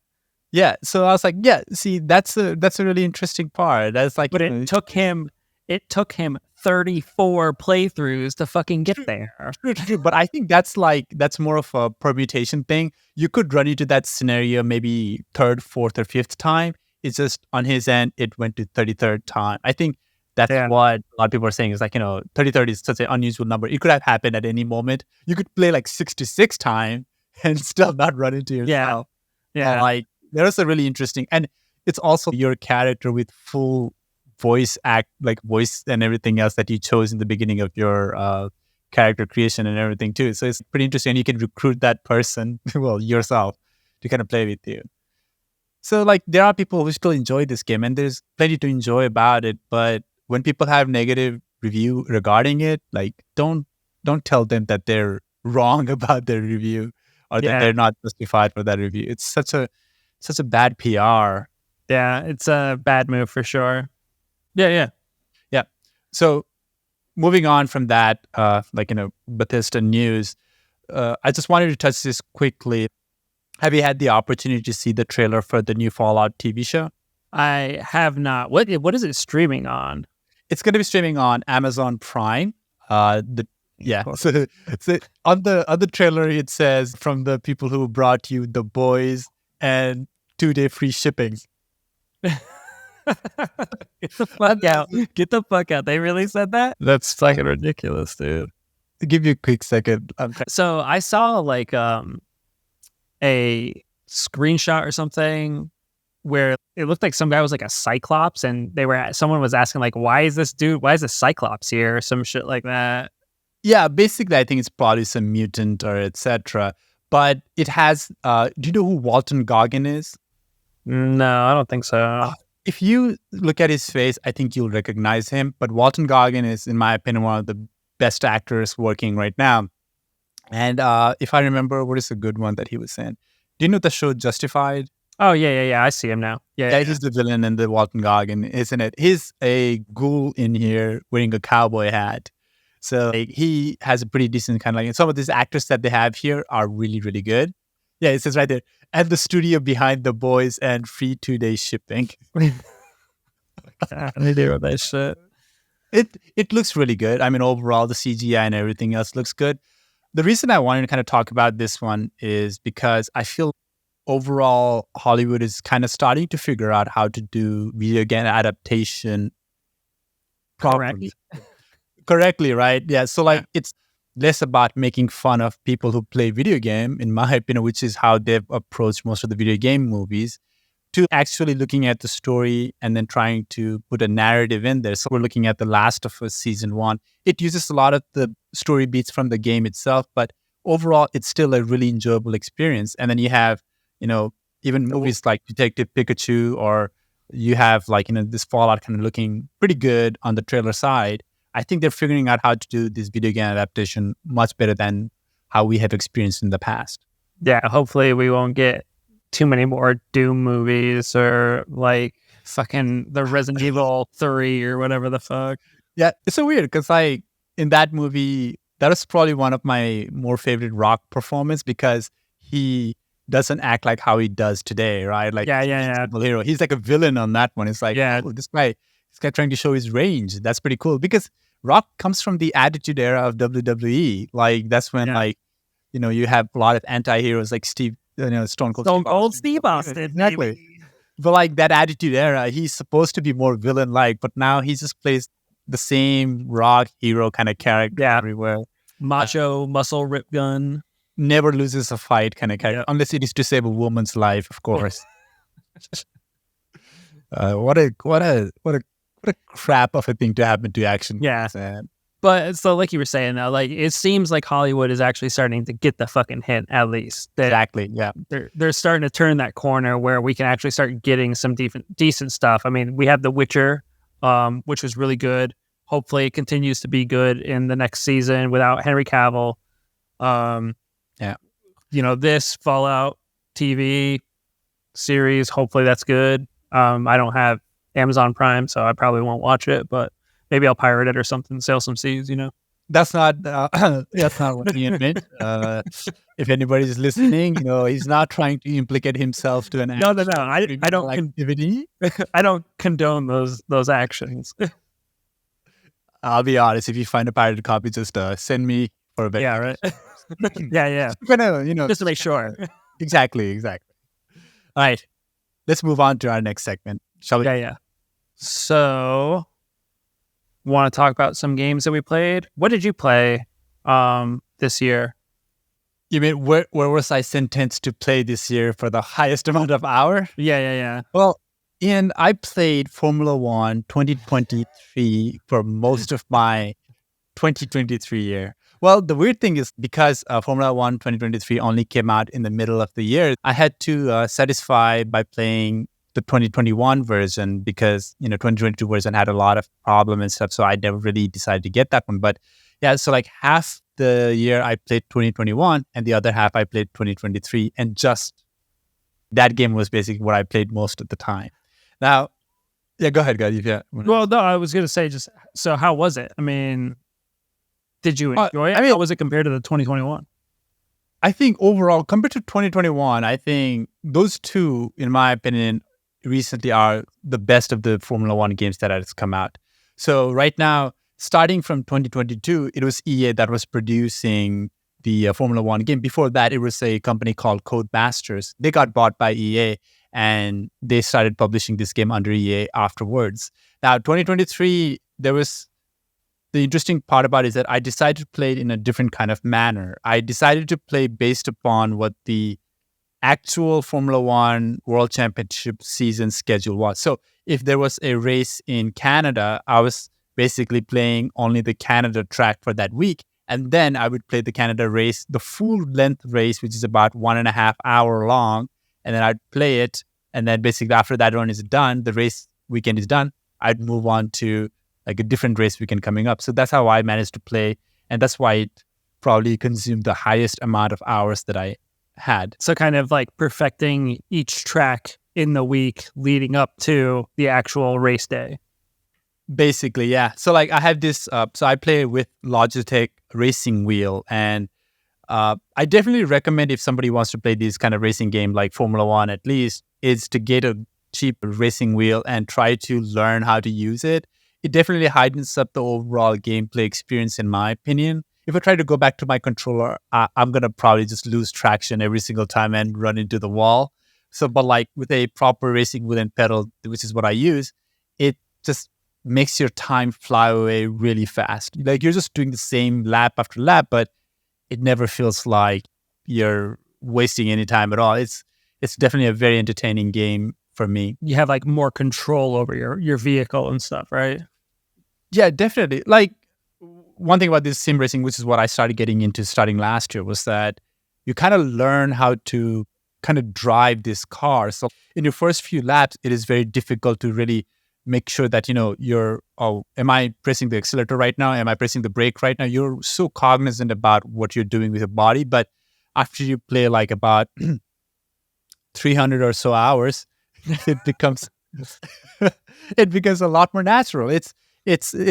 Yeah, so I was like, yeah, see, that's a really interesting part. That's like, but it took him 34 playthroughs to fucking get there. But I think that's more of a permutation thing. You could run into that scenario maybe third, fourth, or fifth time. It's just on his end, it went to 33rd time. I think that's what a lot of people are saying. Is like, 33rd is such an unusual number. It could have happened at any moment. You could play like 66 times and still not run into yourself. Yeah. Like, there's a really interesting, and it's also your character with full voice and everything else that you chose in the beginning of your character creation and everything too. So it's pretty interesting. And you can recruit that person, yourself, to kind of play with you. So like, there are people who still enjoy this game, and there's plenty to enjoy about it. But when people have negative review regarding it, like, don't tell them that they're wrong about their review or that they're not justified for that review. It's such a bad PR. Yeah, it's a bad move for sure. Yeah. So moving on from that, Bathesda news, I just wanted to touch this quickly. Have you had the opportunity to see the trailer for the new Fallout TV show? I have not. What is it streaming on? It's going to be streaming on Amazon Prime. So on the trailer, it says, from the people who brought you The Boys and 2-day free shipping. Get the fuck out. Get the fuck out. They really said that? That's fucking ridiculous, dude. To give you a quick second. So I saw a screenshot or something where it looked like some guy was like a Cyclops, and someone was asking like, why is this Cyclops here, or some shit like that. Yeah, basically, I think it's probably some mutant or etc. But it has. Do you know who Walton Goggin is? No, I don't think so. If you look at his face, I think you'll recognize him. But Walton Goggin is, in my opinion, one of the best actors working right now. And if I remember, what is a good one that he was in? Do you know the show Justified? Oh, yeah. I see him now. Yeah. He's the villain in the Walton Goggin, isn't it? He's a ghoul in here wearing a cowboy hat. So like, he has a pretty decent kind of like, some of these actors that they have here are really, really good. Yeah, it says right there, and the studio behind The Boys and free 2-day shipping. God, they do that shit. It looks really good. I mean, overall, the CGI and everything else looks good. The reason I wanted to kind of talk about this one is because I feel overall Hollywood is kind of starting to figure out how to do video game adaptation properly. Correctly, right? Yeah. So like it's less about making fun of people who play video game, in my opinion, which is how they've approached most of the video game movies, to actually looking at the story and then trying to put a narrative in there. So we're looking at The Last of Us Season 1. It uses a lot of the story beats from the game itself, but overall, it's still a really enjoyable experience. And then you have, even movies like Detective Pikachu, or you have like, this Fallout kind of looking pretty good on the trailer side. I think they're figuring out how to do this video game adaptation much better than how we have experienced in the past. Yeah, hopefully we won't get too many more Doom movies or like fucking the Resident Evil 3 or whatever the fuck. Yeah, it's so weird because like in that movie, that was probably one of my more favorite Rock performance because he doesn't act like how he does today, right? Like yeah. Hero. He's like a villain on that one. It's like, yeah, this guy trying to show his range. That's pretty cool because Rock comes from the Attitude Era of WWE. Like that's when you have a lot of anti-heroes like Stone Cold Steve Austin. Exactly. Maybe. But like that Attitude Era, he's supposed to be more villain-like, but now he just plays the same Rock hero kind of character everywhere. Macho, muscle, rip gun. Never loses a fight kind of character, unless it is to save a woman's life, of course. What a crap of a thing to happen to action. Yeah. But so like you were saying now, like it seems like Hollywood is actually starting to get the fucking hint, at least. Exactly. Yeah. They're starting to turn that corner where we can actually start getting some decent stuff. I mean, we have The Witcher, which was really good. Hopefully it continues to be good in the next season without Henry Cavill. This Fallout TV series, hopefully that's good. I don't have Amazon Prime, so I probably won't watch it, but maybe I'll pirate it or something, sail some seas, That's not what he meant. If anybody's listening, he's not trying to implicate himself to an No. I don't activity. I don't condone those actions. I'll be honest. If you find a pirated copy, just send me for a bit. Yeah, right. yeah. Just to make sure. Exactly. All right, let's move on to our next segment, shall we? Yeah. So, want to talk about some games that we played? What did you play this year? You mean where was I sentenced to play this year for the highest amount of hour? Yeah. Well, and I played Formula 1 2023 for most of my 2023 year. Well, the weird thing is because Formula 1 2023 only came out in the middle of the year, I had to satisfy by playing the 2021 version because 2022 version had a lot of problem and stuff, so I never really decided to get that one. But yeah, so like half the year I played 2021 and the other half I played 2023, and just that game was basically what I played most of the time. Now, yeah, go ahead, guys. Yeah. Well, no, I was gonna say just so how was it? I mean, did you enjoy it? How was it compared to the 2021? I think overall, compared to 2021, I think those two, in my opinion, recently are the best of the Formula 1 games that has come out. So right now, starting from 2022, it was EA that was producing the Formula 1 game. Before that, it was a company called Codemasters. They got bought by EA and they started publishing this game under EA afterwards. Now, 2023, the interesting part about it is that I decided to play it in a different kind of manner. I decided to play based upon what the actual Formula One World Championship season schedule was. So if there was a race in Canada, I was basically playing only the Canada track for that week. And then I would play the Canada race, the full length race, which is about 1.5 hour long. And then I'd play it. And then basically after that run is done, the race weekend is done, I'd move on to like a different race weekend coming up. So that's how I managed to play. And that's why it probably consumed the highest amount of hours that I had. So kind of like perfecting each track in the week leading up to the actual race day. Basically, yeah. So like I have this, so I play with Logitech racing wheel, and I definitely recommend if somebody wants to play this kind of racing game like Formula One at least, is to get a cheap racing wheel and try to learn how to use it. It definitely heightens up the overall gameplay experience in my opinion. If I try to go back to my controller, I'm going to probably just lose traction every single time and run into the wall. So, but like with a proper racing wheel and pedal, which is what I use, it just makes your time fly away really fast. Like you're just doing the same lap after lap, but it never feels like you're wasting any time at all. It's definitely a very entertaining game for me. You have like more control over your vehicle and stuff, right? Yeah, definitely. Like one thing about this sim racing, which is what I started getting into starting last year, was that you kind of learn how to kind of drive this car. So in your first few laps, it is very difficult to really make sure that, am I pressing the accelerator right now? Am I pressing the brake right now? You're so cognizant about what you're doing with your body. But after you play like about 300 or so hours, it becomes it becomes a lot more natural. It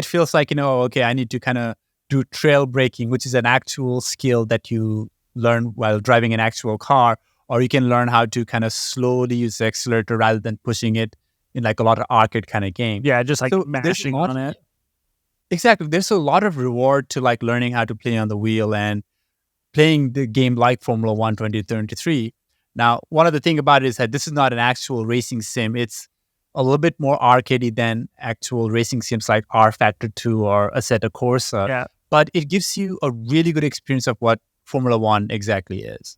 feels like, okay, I need to kind of do trail braking, which is an actual skill that you learn while driving an actual car, or you can learn how to kind of slowly use the accelerator rather than pushing it in like a lot of arcade kind of game. Yeah, just like mashing on it. Exactly. There's a lot of reward to like learning how to play on the wheel and playing the game like Formula One 2023. Now, one of the thing about it is that this is not an actual racing sim. It's a little bit more arcadey than actual racing sims like R Factor 2 or Assetto Corsa. Yeah. But it gives you a really good experience of what Formula One exactly is.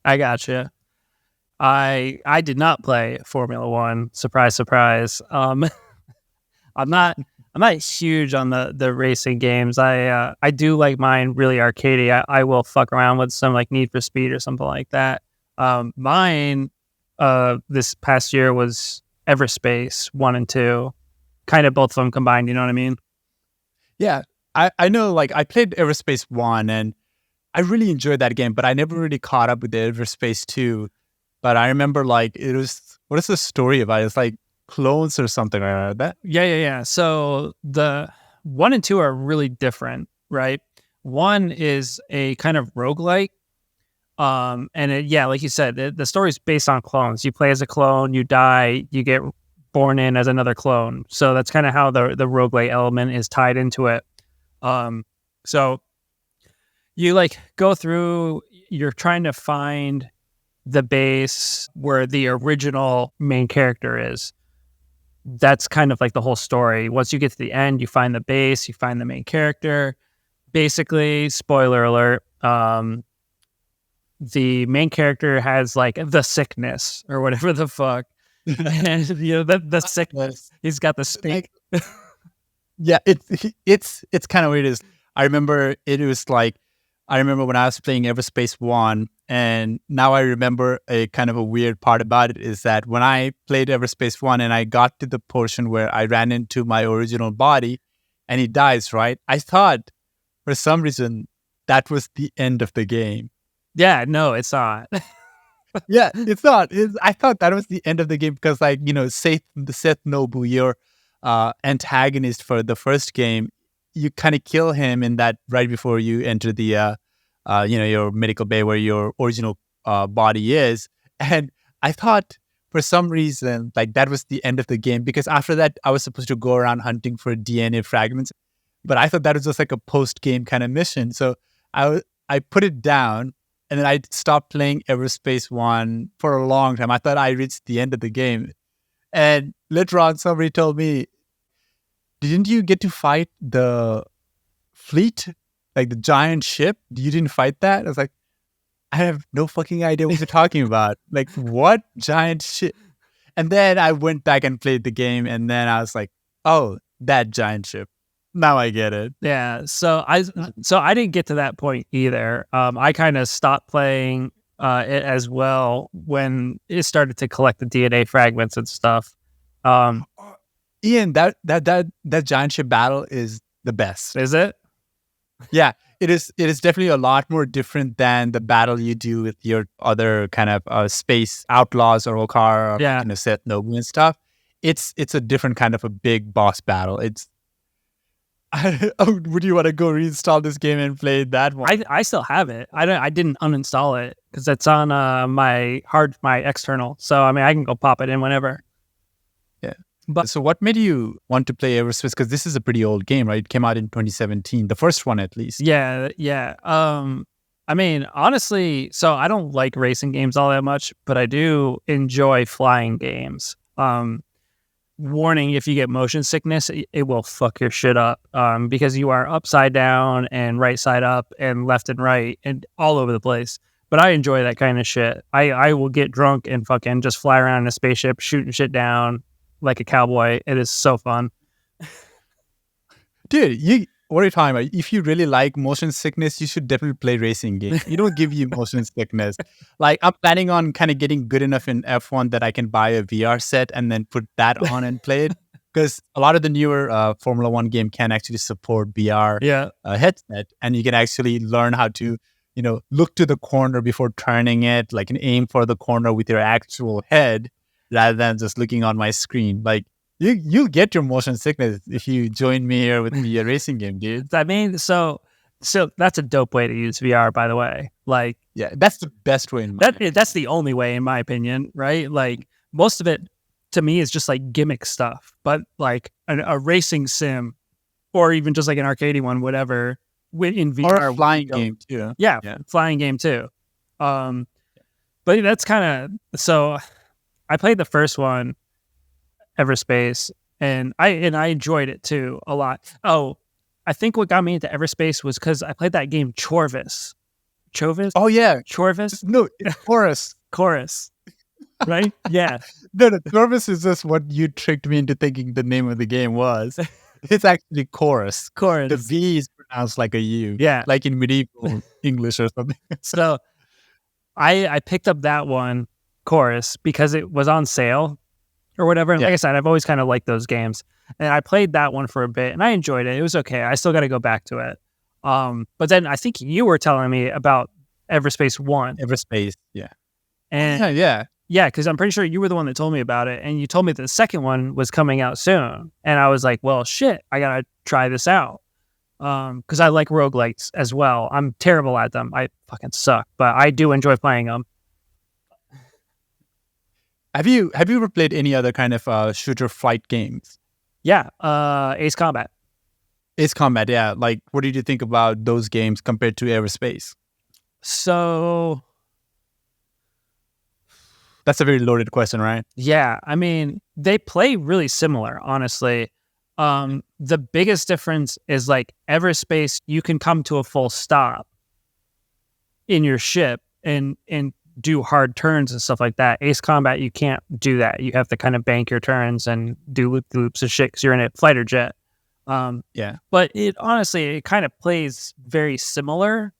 I gotcha. I did not play Formula One. Surprise, surprise. I'm not huge on the racing games. I do like mine really arcadey. I will fuck around with some like Need for Speed or something like that. Mine this past year was Everspace 1 and 2, kind of both of them combined. You know what I mean? Yeah, I know. Like I played Everspace 1 and I really enjoyed that game, but I never really caught up with the Everspace 2. But I remember like it was, what is the story about? It's like clones or something like that. Yeah. So the 1 and 2 are really different, right? 1 is a kind of roguelike. And like you said, the story is based on clones. You play as a clone, you die, you get born in as another clone. So that's kind of how the roguelike element is tied into it. So you like go through, you're trying to find the base where the original main character is. That's kind of like the whole story. Once you get to the end, you find the base, you find the main character. Basically, spoiler alert, the main character has like the sickness or whatever the fuck. And the sickness. He's got the stink. Yeah, it's kind of weird. I remember when I was playing Everspace 1, and now I remember a kind of a weird part about it is that when I played Everspace 1 and I got to the portion where I ran into my original body and he dies, right? I thought for some reason that was the end of the game. Yeah, no, it's not. Yeah, it's not. I thought that was the end of the game because Seth Nobu, your antagonist for the first game, you kind of kill him in that right before you enter the your medical bay where your original body is. And I thought for some reason like that was the end of the game, because after that I was supposed to go around hunting for DNA fragments, but I thought that was just like a post-game kind of mission. So I put it down and then I stopped playing Everspace 1 for a long time. I thought I reached the end of the game. And later on somebody told me, didn't you get to fight the fleet? Like the giant ship, you didn't fight that? I was like, I have no fucking idea what you're talking about. Like, what giant ship? And then I went back and played the game, and then I was like, oh, that giant ship. Now I get it. Yeah, so I didn't get to that point either. I kind of stopped playing it as well when it started to collect the DNA fragments and stuff. Ian, that giant ship battle is the best. Is it? Yeah, it is. It is definitely a lot more different than the battle you do with your other kind of space outlaws or Okar or Seth Nobu and stuff. It's a different kind of a big boss battle. It's would you want to go reinstall this game and play that one? I still have it. I didn't uninstall it because it's on my external. So I mean, I can go pop it in whenever. Yeah. But so, what made you want to play Everspace? Because this is a pretty old game, right? It came out in 2017, the first one at least. Yeah. I mean, honestly, so I don't like racing games all that much, but I do enjoy flying games. Warning, if you get motion sickness, it will fuck your shit up because you are upside down and right side up and left and right and all over the place. But I enjoy that kind of shit. I will get drunk and fucking just fly around in a spaceship shooting shit down like a cowboy. It is so fun. Dude, what are you talking about? If you really like motion sickness, you should definitely play racing games. You don't give you motion sickness. Like, I'm planning on kind of getting good enough in F1 that I can buy a VR set and then put that on and play it. Because a lot of the newer Formula One game can actually support VR headset, and you can actually learn how to, look to the corner before turning it, like, and aim for the corner with your actual head rather than just looking on my screen. Like, you'll get your motion sickness if you join me here with me a racing game, dude. I mean, so that's a dope way to use VR, by the way. Like, yeah, that's the best way. That's the only way, in my opinion, right? Like, most of it to me is just like gimmick stuff, but like a racing sim, or even just like an arcade one, whatever, in VR, or a flying game too. Yeah, flying game too. But that's kind of so. I played the first one, Everspace, and I enjoyed it too a lot. Oh, I think what got me into Everspace was because I played that game Chorvis. Oh yeah, Chorvis. No, it's Chorus. Chorus. Right? Yeah. No, Chorvis is just what you tricked me into thinking the name of the game was. It's actually Chorus. Chorus. The V is pronounced like a U. Yeah. Like in medieval English or something. So I picked up that one, Chorus, because it was on sale or whatever. And like I said, I've always kind of liked those games. And I played that one for a bit and I enjoyed it. It was okay. I still got to go back to it. But then I think you were telling me about Everspace 1. Everspace, yeah. And yeah, because I'm pretty sure you were the one that told me about it. And you told me the second one was coming out soon. And I was like, well, shit, I got to try this out. Because I like roguelikes as well. I'm terrible at them. I fucking suck. But I do enjoy playing them. Have you ever played any other kind of shooter fight games? Yeah, Ace Combat. Ace Combat, yeah. Like, what did you think about those games compared to Everspace? So that's a very loaded question, right? Yeah, I mean, they play really similar, honestly. The biggest difference is like Everspace, you can come to a full stop in your ship and do hard turns and stuff like that. Ace Combat, you can't do that. You have to kind of bank your turns and do loop-loops of shit because you're in a fighter jet. But it honestly, it kind of plays very similar.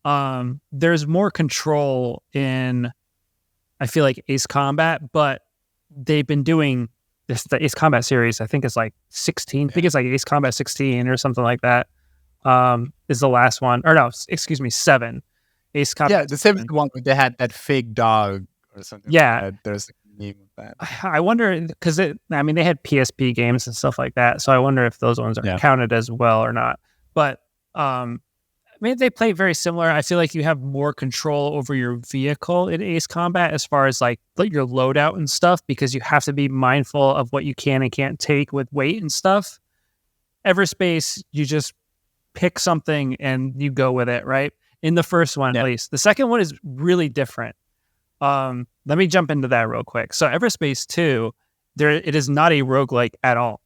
There's more control in, I feel like, Ace Combat, but they've been doing this, the Ace Combat series, I think it's like 16. I think it's like Ace Combat 16 or something like that. Is the last one. Or no, excuse me, 7. Ace Combat. Yeah, the 7th one where they had that fake dog or something. Yeah. Like that. There's a name of that. I wonder, because they had PSP games and stuff like that. So I wonder if those ones are counted as well or not. But I mean, they play very similar. I feel like you have more control over your vehicle in Ace Combat as far as like your loadout and stuff, because you have to be mindful of what you can and can't take with weight and stuff. Everspace, you just pick something and you go with it, right? In the first one, at least. The second one is really different. Let me jump into that real quick. So Everspace 2, it is not a roguelike at all.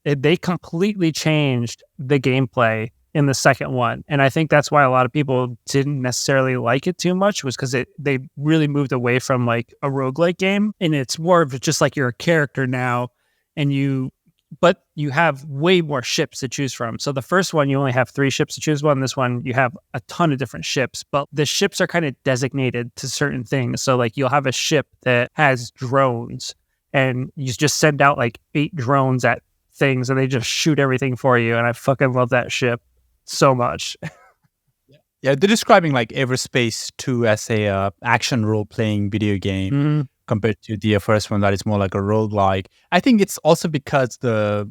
They completely changed the gameplay in the second one. And I think that's why a lot of people didn't necessarily like it too much, was because they really moved away from like a roguelike game. And it's more of just like you're a character now, but you have way more ships to choose from. So the first one, you only have 3 ships to choose from. This one, you have a ton of different ships, but the ships are kind of designated to certain things. So like you'll have a ship that has drones, and you just send out like 8 drones at things and they just shoot everything for you. And I fucking love that ship so much. Yeah, they're describing like Everspace 2 as a action role-playing video game. Mm-hmm. Compared to the first one that is more like a roguelike. I think it's also because the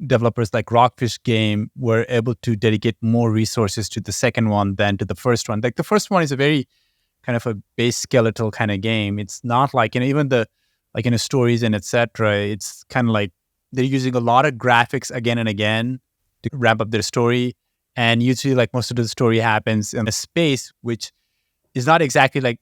developers like Rockfish Game were able to dedicate more resources to the second one than to the first one. Like the first one is a very kind of a base skeletal kind of game. It's not like, even the like stories and etc. It's kind of like they're using a lot of graphics again and again to ramp up their story. And usually like most of the story happens in a space which is not exactly like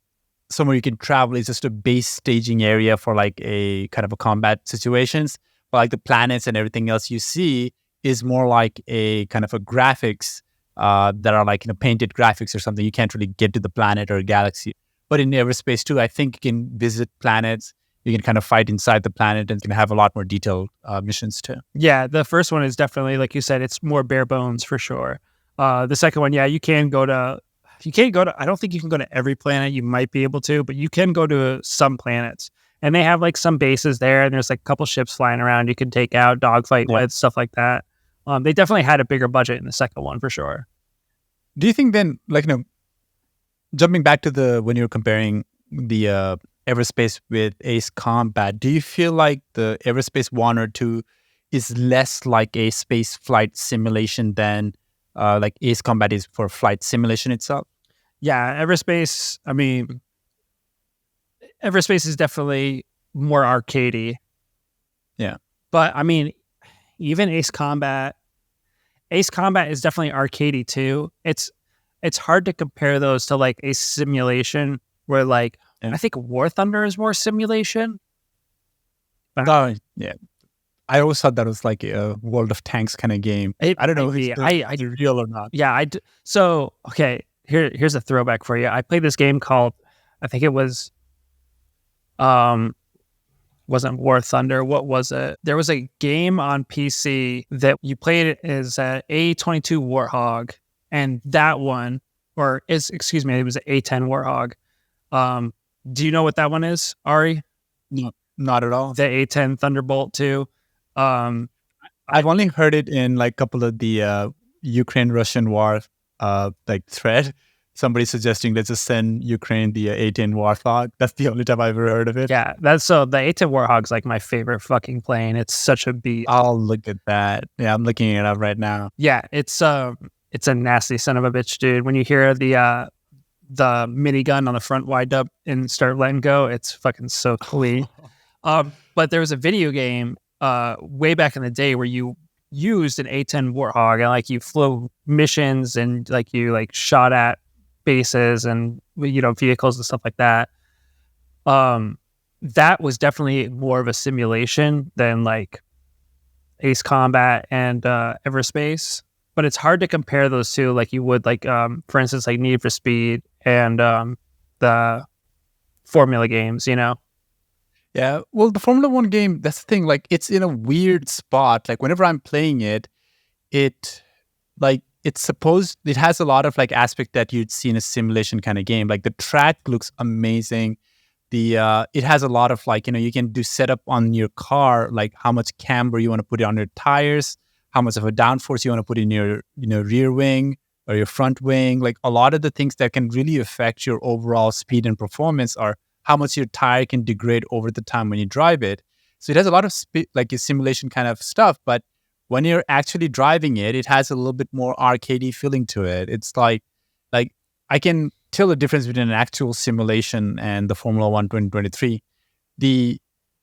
somewhere you can travel. Is just a base staging area for like a kind of a combat situations. But like the planets and everything else you see is more like a kind of a graphics that are like painted graphics or something. You can't really get to the planet or a galaxy. But in Everspace 2, I think you can visit planets. You can kind of fight inside the planet and can have a lot more detailed missions too. Yeah, the first one is definitely, like you said, it's more bare bones for sure. The second one, yeah, you can't go to, I don't think you can go to every planet. You might be able to, but you can go to some planets. And they have like some bases there, and there's like a couple ships flying around you can take out, dogfight with, stuff like that. They definitely had a bigger budget in the second one for sure. Do you think then, like, jumping back to when you're comparing the Everspace with Ace Combat, do you feel like the Everspace 1 or 2 is less like a space flight simulation than like Ace Combat is for flight simulation itself? Yeah, Everspace is definitely more arcadey. Yeah. But I mean, even Ace Combat is definitely arcadey too. It's hard to compare those to like a simulation where like, I think War Thunder is more simulation. Oh, yeah. I always thought that was like a World of Tanks kind of game. I don't know if it's real or not. Yeah, so, okay, here's a throwback for you. I played this game called, I think it was, wasn't War Thunder. What was it? There was a game on PC that you played it as a A22 Warthog, and that one, it was an A10 Warthog. Do you know what that one is, Ari? No, not at all. The A10 Thunderbolt 2. I've only heard it in like a couple of the Ukraine-Russian war like thread. Somebody suggesting let's just send Ukraine the A10 Warthog. That's the only time I've ever heard of it. Yeah, the A10 Warthog's like my favorite fucking plane. It's such a beat. I'll look at that. Yeah, I'm looking it up right now. Yeah, it's a nasty son of a bitch, dude. When you hear the minigun on the front wind up and start letting go, it's fucking so clean. But there was a video game way back in the day where you used an A10 Warthog and like you flew missions and like you like shot at bases and vehicles and stuff like that. That was definitely more of a simulation than like Ace Combat and Everspace. But it's hard to compare those two like you would like for instance like Need for Speed and the Formula games, Yeah, well, the Formula 1 game, that's the thing, like, it's in a weird spot. Like, whenever I'm playing it, it has a lot of, like, aspect that you'd see in a simulation kind of game. Like, the track looks amazing. It has a lot of, like, you can do setup on your car, like, how much camber you want to put on your tires, how much of a downforce you want to put in your, rear wing or your front wing. Like, a lot of the things that can really affect your overall speed and performance are how much your tire can degrade over the time when you drive it. So it has a lot of like a simulation kind of stuff, but when you're actually driving it, it has a little bit more arcadey feeling to it. It's like I can tell the difference between an actual simulation and the Formula 1 2023.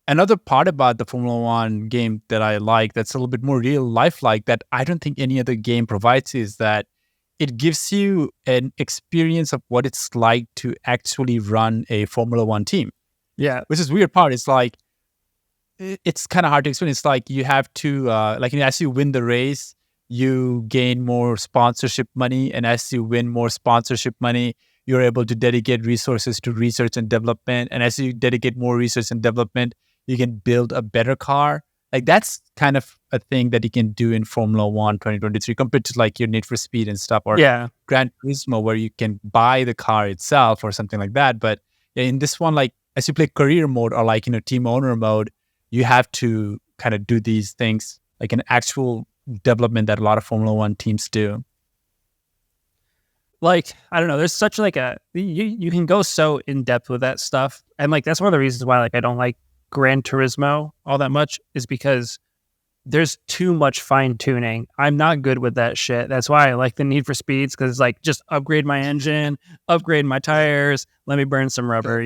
Another part about the Formula 1 game that I like that's a little bit more real life-like that I don't think any other game provides is that it gives you an experience of what it's like to actually run a Formula 1 team. Yeah. Which is weird part. It's like, it's kind of hard to explain. It's like you have to, as you win the race, you gain more sponsorship money. And as you win more sponsorship money, you're able to dedicate resources to research and development. And as you dedicate more research and development, you can build a better car. Like that's kind of a thing that you can do in Formula One 2023 compared to like your Need for Speed and stuff, or Yeah. Gran Turismo, where you can buy the car itself or something like that. But in this one, like as you play career mode or like, team owner mode, you have to kind of do these things like an actual development that a lot of Formula One teams do. Like, I don't know, there's such like you can go so in depth with that stuff. And like, that's one of the reasons why like I don't like Gran Turismo all that much, is because there's too much fine tuning. I'm not good with that shit. That's why I like the Need for Speeds, because it's like, just upgrade my engine, upgrade my tires, let me burn some rubber,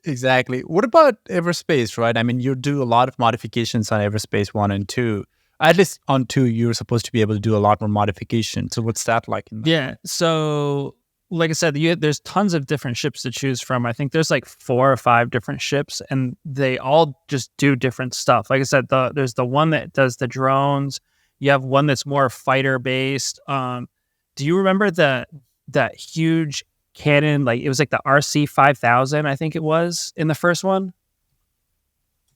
Exactly. What about Everspace, right? I mean, you do a lot of modifications on Everspace 1 and 2. At least on 2, you're supposed to be able to do a lot more modification. So what's that like? Yeah. So, like I said, there's tons of different ships to choose from. I think there's like 4 or 5 different ships, and they all just do different stuff. Like I said, there's the one that does the drones. You have one that's more fighter based. Do you remember that huge cannon? Like, it was like the RC 5000, I think it was, in the first one.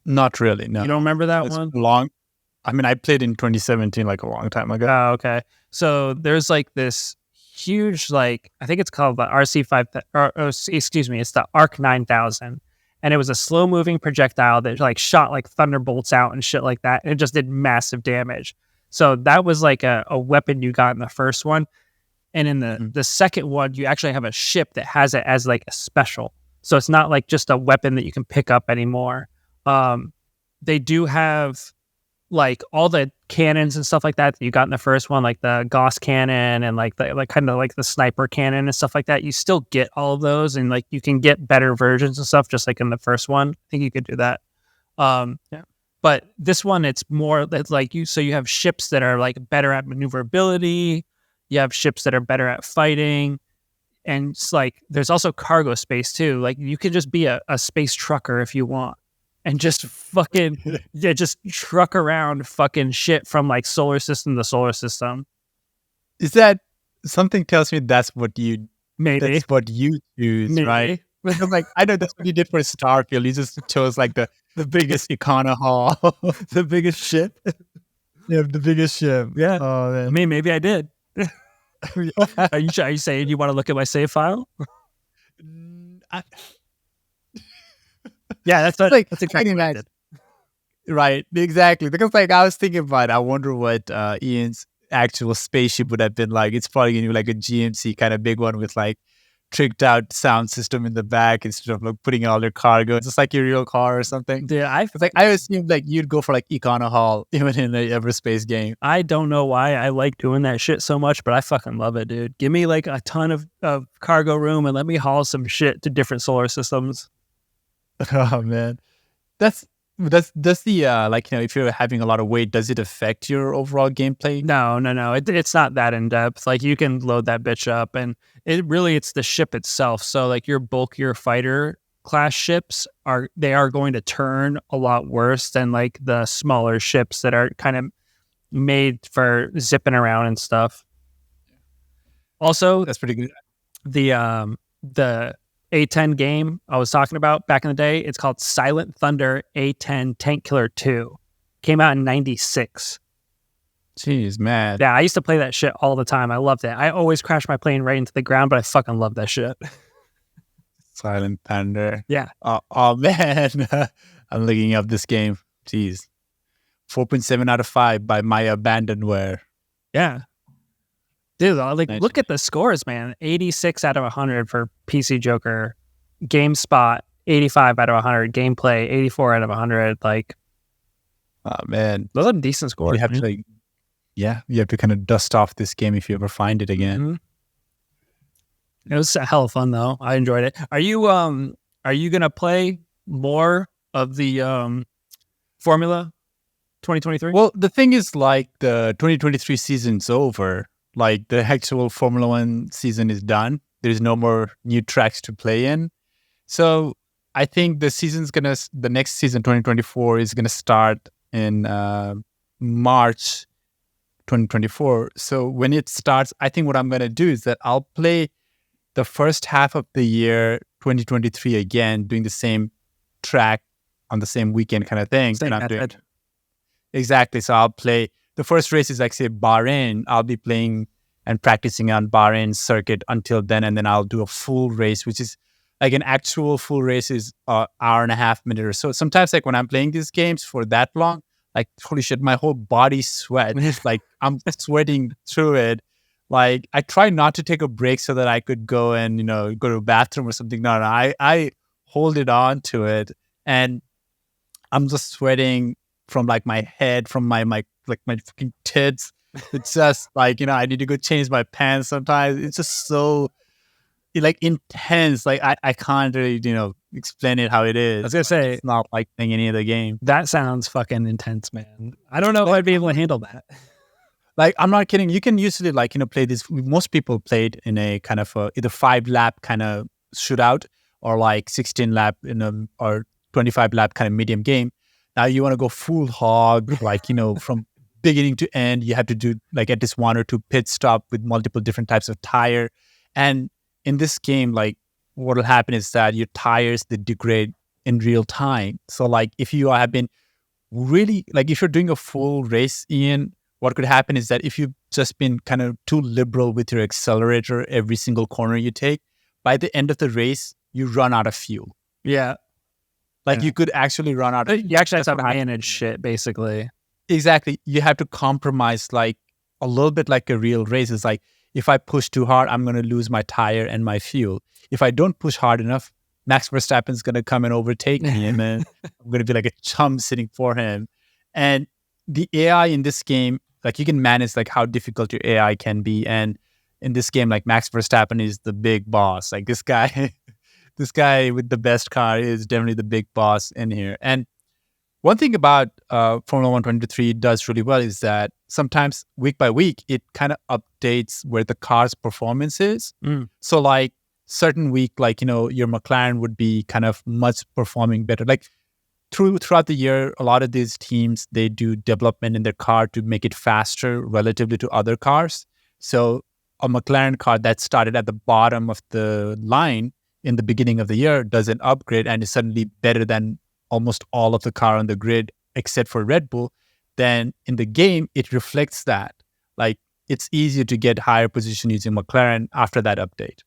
Not really. No, you don't remember that it's one? Long. I mean, I played in 2017, like a long time ago. Oh, okay. So there's like this huge, like, I think it's called the RC5, excuse me, it's the ARC 9000. And it was a slow moving projectile that like shot like thunderbolts out and shit like that. And it just did massive damage. So that was like a weapon you got in the first one. And in the second one, you actually have a ship that has it as like a special. So it's not like just a weapon that you can pick up anymore. They do have like all the cannons and stuff like that you got in the first one, like the Gauss cannon and like the kind of like the sniper cannon and stuff like that. You still get all of those, and like you can get better versions and stuff, just like in the first one. I think you could do that. Yeah. But this one, it's more like so you have ships that are like better at maneuverability. You have ships that are better at fighting. And it's like, there's also cargo space too. Like you could just be a space trucker if you want, and just fucking just truck around fucking shit from like solar system to solar system. Is that something tells me that's what you Maybe. That's what you choose, Maybe. right? I'm like, I know that's what you did for Starfield. You just chose like the biggest Econo Hall. The biggest ship. Yeah, the biggest ship. Yeah. Oh, man. I mean, maybe I did. Are you saying you want to look at my save file? Yeah, that's exactly what I did. Right, exactly. Because like I was thinking about it, I wonder what Ian's actual spaceship would have been like. It's probably gonna be like a GMC kind of big one with like tricked out sound system in the back instead of like putting in all their cargo. It's just like your real car or something. Yeah, I assumed like you'd go for like Econo Hall even in the Everspace game. I don't know why I like doing that shit so much, but I fucking love it, dude. Give me like a ton of cargo room and let me haul some shit to different solar systems. Oh man, that's the like, if you're having a lot of weight, does it affect your overall gameplay? No. It's not that in depth. Like you can load that bitch up, and it's the ship itself. So like your bulkier fighter class ships are going to turn a lot worse than like the smaller ships that are kind of made for zipping around and stuff. Also, That's pretty good. The A10 game I was talking about back in the day, it's called Silent Thunder A10 Tank Killer 2. Came out in 96. Jeez, man. Yeah, I used to play that shit all the time. I loved it. I always crashed my plane right into the ground, but I fucking love that shit. Silent Thunder. Yeah. Oh man. I'm looking up this game. Jeez. 4.7 out of 5 by my abandonware. Yeah. Dude, like, look at the scores, man. 86 out of 100 for PC Joker. GameSpot, 85 out of 100. Gameplay, 84 out of 100. Like, oh man, those are decent scores. You have to, you have to kind of dust off this game if you ever find it again. Mm-hmm. It was a hell of fun though. I enjoyed it. Are you gonna play more of the Formula 2023? Well, the thing is, like, the 2023 season's over. Like, the actual Formula 1 season is done. There's no more new tracks to play in. So I think the next season, 2024, is going to start in March 2024. So when it starts, I think what I'm going to do is that I'll play the first half of the year 2023 again, doing the same track on the same weekend kind of thing. Same method. Exactly. So I'll play the first race is like say Bahrain. I'll be playing and practicing on Bahrain circuit until then, and then I'll do a full race, which is like an actual full race is an hour and a half minute or so. Sometimes like when I'm playing these games for that long, like holy shit, my whole body sweats. Like I'm sweating through it. Like I try not to take a break so that I could go and go to a bathroom or something. No, I hold it on to it, and I'm just sweating from like my head, from my fucking tits. It's just like I need to go change my pants sometimes. It's just so like intense. Like I can't really explain it how it is. I was gonna say it's not like playing any other game. That sounds fucking intense, man. I don't know if I'd be able to handle that. Like, I'm not kidding. You can usually play this. Most people played in a kind of either 5-lap kind of shootout or like 16-lap or 25-lap kind of medium game. Now you want to go full hog, like, from beginning to end. You have to do like at least 1 or 2 pit stop with multiple different types of tire. And in this game, like what will happen is that your tires, they degrade in real time. So like if you have been really, like if you're doing a full race, Ian, what could happen is that if you've just been kind of too liberal with your accelerator every single corner you take, by the end of the race, you run out of fuel. Yeah. Like you could actually run out of fuel. You actually have to manage shit, basically. Exactly. You have to compromise like a little bit like a real race. It's like, if I push too hard, I'm going to lose my tire and my fuel. If I don't push hard enough, Max Verstappen's going to come and overtake me, and then I'm going to be like a chum sitting for him. And the AI in this game, like you can manage like how difficult your AI can be. And in this game, like Max Verstappen is the big boss. Like this guy, this guy with the best car is definitely the big boss in here. And one thing about Formula 1 2023 does really well is that sometimes week by week, it kind of updates where the car's performance is. So like certain week, like, your McLaren would be kind of much performing better. Like throughout the year, a lot of these teams, they do development in their car to make it faster relatively to other cars. So a McLaren car that started at the bottom of the line in the beginning of the year does an upgrade and is suddenly better than almost all of the car on the grid except for Red Bull. Then in the game, it reflects that. Like it's easier to get higher position using McLaren after that update.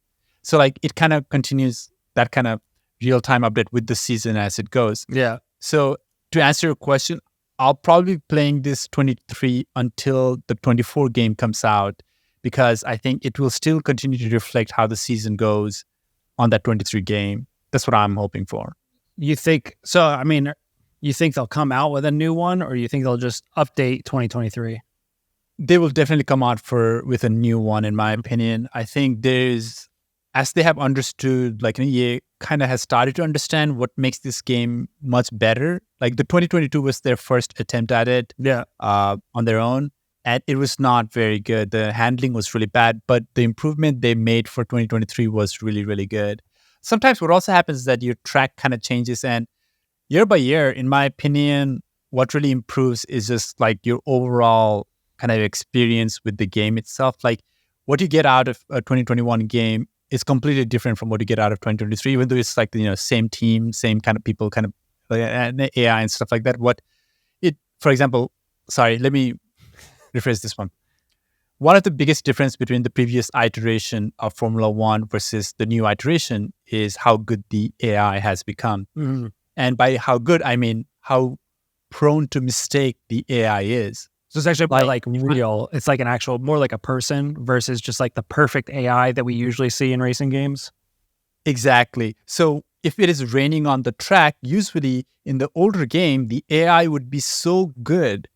So like it kind of continues that kind of real-time update with the season as it goes. Yeah. So to answer your question, I'll probably be playing this 23 until the 24 game comes out, because I think it will still continue to reflect how the season goes on that 23 game. That's what I'm hoping for. You think so? I mean, you think they'll come out with a new one, or you think they'll just update 2023? They will definitely come out with a new one, in my opinion. I think as they have understood, like EA kind of has started to understand what makes this game much better. Like the 2022 was their first attempt at it, on their own, and it was not very good. The handling was really bad, but the improvement they made for 2023 was really, really good. Sometimes what also happens is that your track kind of changes, and year by year, in my opinion, what really improves is just like your overall kind of experience with the game itself. Like what you get out of a 2021 game is completely different from what you get out of 2023, even though it's like, same team, same kind of people, kind of and AI and stuff like that. For example, sorry, let me rephrase this one. One of the biggest difference between the previous iteration of Formula 1 versus the new iteration is how good the AI has become. Mm-hmm. And by how good, I mean how prone to mistake the AI is. So it's actually like real. It's like an actual, more like a person versus just like the perfect AI that we usually see in racing games. Exactly. So if it is raining on the track, usually in the older game, the AI would be so good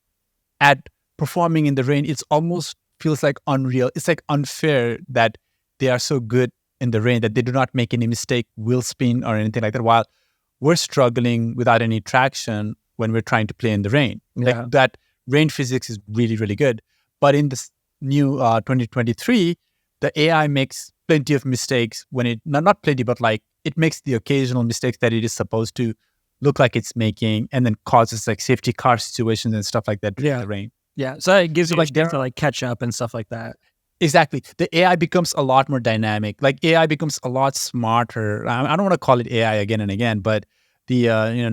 at performing in the rain. It's almost feels like unreal. It's like unfair that they are so good in the rain that they do not make any mistake, wheel spin or anything like that, while we're struggling without any traction when we're trying to play in the rain. Yeah. Like that rain physics is really, really good. But in this new 2023, the AI makes plenty of mistakes when it, not plenty, but like it makes the occasional mistakes that it is supposed to look like it's making, and then causes like safety car situations and stuff like that in the rain. Yeah, so it gives So you a like chance to like catch up and stuff like that. exactly, the AI becomes a lot more dynamic. Like AI becomes a lot smarter. I don't want to call it AI again and again, but the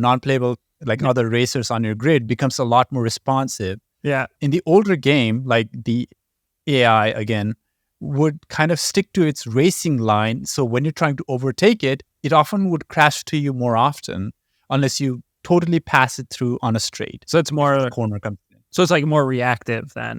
non-playable like Yeah. other racers on your grid becomes a lot more responsive. Yeah, In the older game, like the AI again would kind of stick to its racing line. So when you're trying to overtake it, it often would crash to you more often unless you totally pass it through on a straight. so it's If the more, corner comes in. so it's like more reactive then.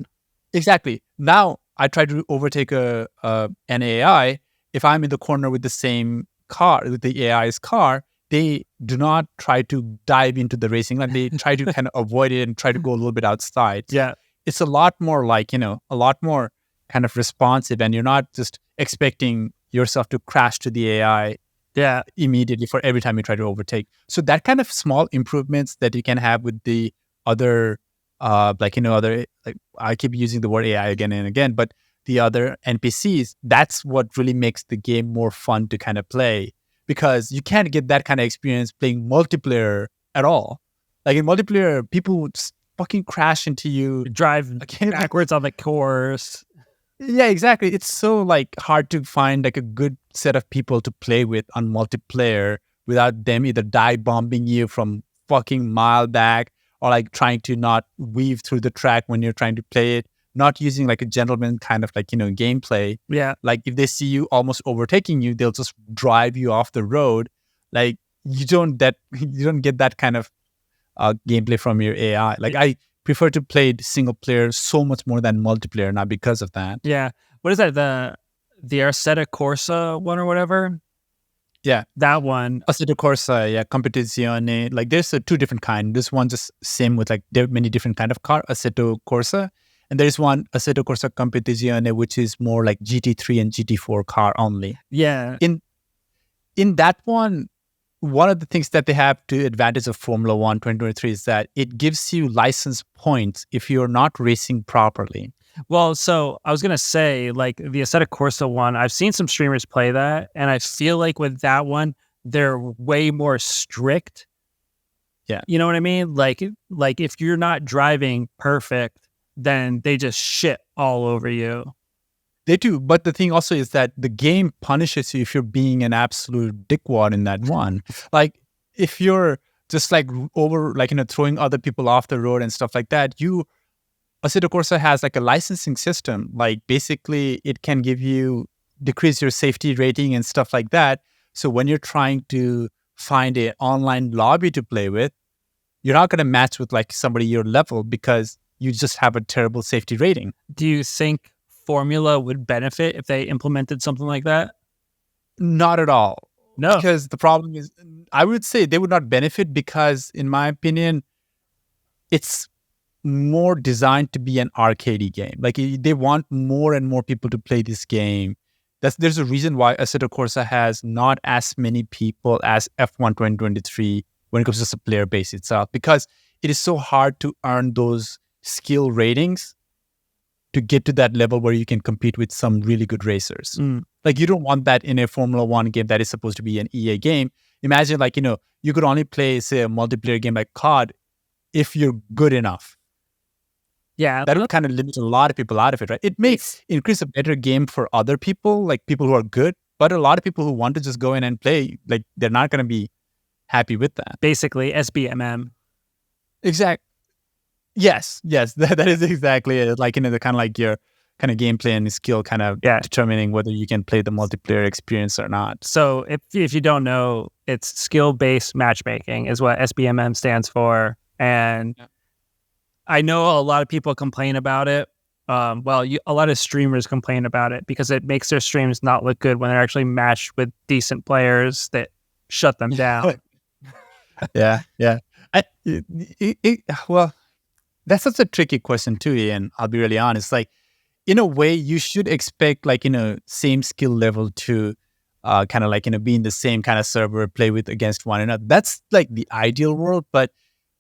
Exactly. Now I try to overtake an AI. If I'm in the corner with the same car, with the AI's car, they do not try to dive into the racing line. They try to kind of avoid it and try to go a little bit outside. So Yeah, it's a lot more like, a lot more kind of responsive, and you're not just expecting yourself to crash to the AI yeah, immediately for every time you try to overtake. So that kind of small improvements that you can have with the other, other, like I keep using the word AI again and again, but the other NPCs, that's what really makes the game more fun to kind of play, because you can't get that kind of experience playing multiplayer at all. Like in multiplayer, people would just fucking crash into you. drive Again, backwards on the course. yeah, exactly. It's so like hard to find like a good set of people to play with on multiplayer without them either dive bombing you from fucking mile back, or like trying to not weave through the track when you're trying to play it, not using like a gentleman kind of like, gameplay. Yeah, Like if they see you almost overtaking you, they'll just drive you off the road. Like you don't get that kind of gameplay from your AI. Like I prefer to play single player so much more than multiplayer now because of that. yeah. What is that? The Arceta Corsa one or whatever? Yeah. That one. Assetto Corsa, yeah, Competizione. Like there's two different kind. This one just same with like there are many different kind of car, Assetto Corsa. And there's one Assetto Corsa Competizione, which is more like GT3 and GT4 car only. Yeah. In that one of the things that they have to advantage of Formula One 2023 is that it gives you license points if you're not racing properly. Well, so I was gonna say, like the Assetto Corsa one, I've seen some streamers play that, and I feel like with that one, they're way more strict. Yeah. You know what I mean? Like if you're not driving perfect, then they just shit all over you. They do, but the thing also is that the game punishes you if you're being an absolute dickwad in that one. Like if you're just like over, like throwing other people off the road and stuff like that. Assetto Corsa has like a licensing system. Like basically, it can give you decrease your safety rating and stuff like that. So when you're trying to find an online lobby to play with, you're not going to match with like somebody your level because you just have a terrible safety rating. Do you think Formula would benefit if they implemented something like that? Not at all. No. Because the problem is, I would say they would not benefit because, in my opinion, it's more designed to be an arcade game. Like they want more and more people to play this game. There's a reason why Assetto Corsa has not as many people as F1 2023 when it comes to the player base itself, because it is so hard to earn those skill ratings to get to that level where you can compete with some really good racers. Like you don't want that in a Formula One game that is supposed to be an EA game. Imagine like, you could only play, say, a multiplayer game like COD if you're good enough. Yeah. That would kind of limit a lot of people out of it, right? It makes increase a better game for other people, like people who are good, but a lot of people who want to just go in and play, like they're not going to be happy with that. Basically, SBMM. Exact. Yes, that is exactly it. Like, the kind of like your kind of gameplay and skill kind of determining whether you can play the multiplayer experience or not. So if you don't know, it's skill-based matchmaking is what SBMM stands for. And I know a lot of people complain about it. A lot of streamers complain about it because it makes their streams not look good when they're actually matched with decent players that shut them down. Yeah. Well, that's such a tricky question too, Ian. I'll be really honest. Like, in a way, you should expect like, same skill level to kind of like, be in the same kind of server, play with against one another. That's like the ideal world, but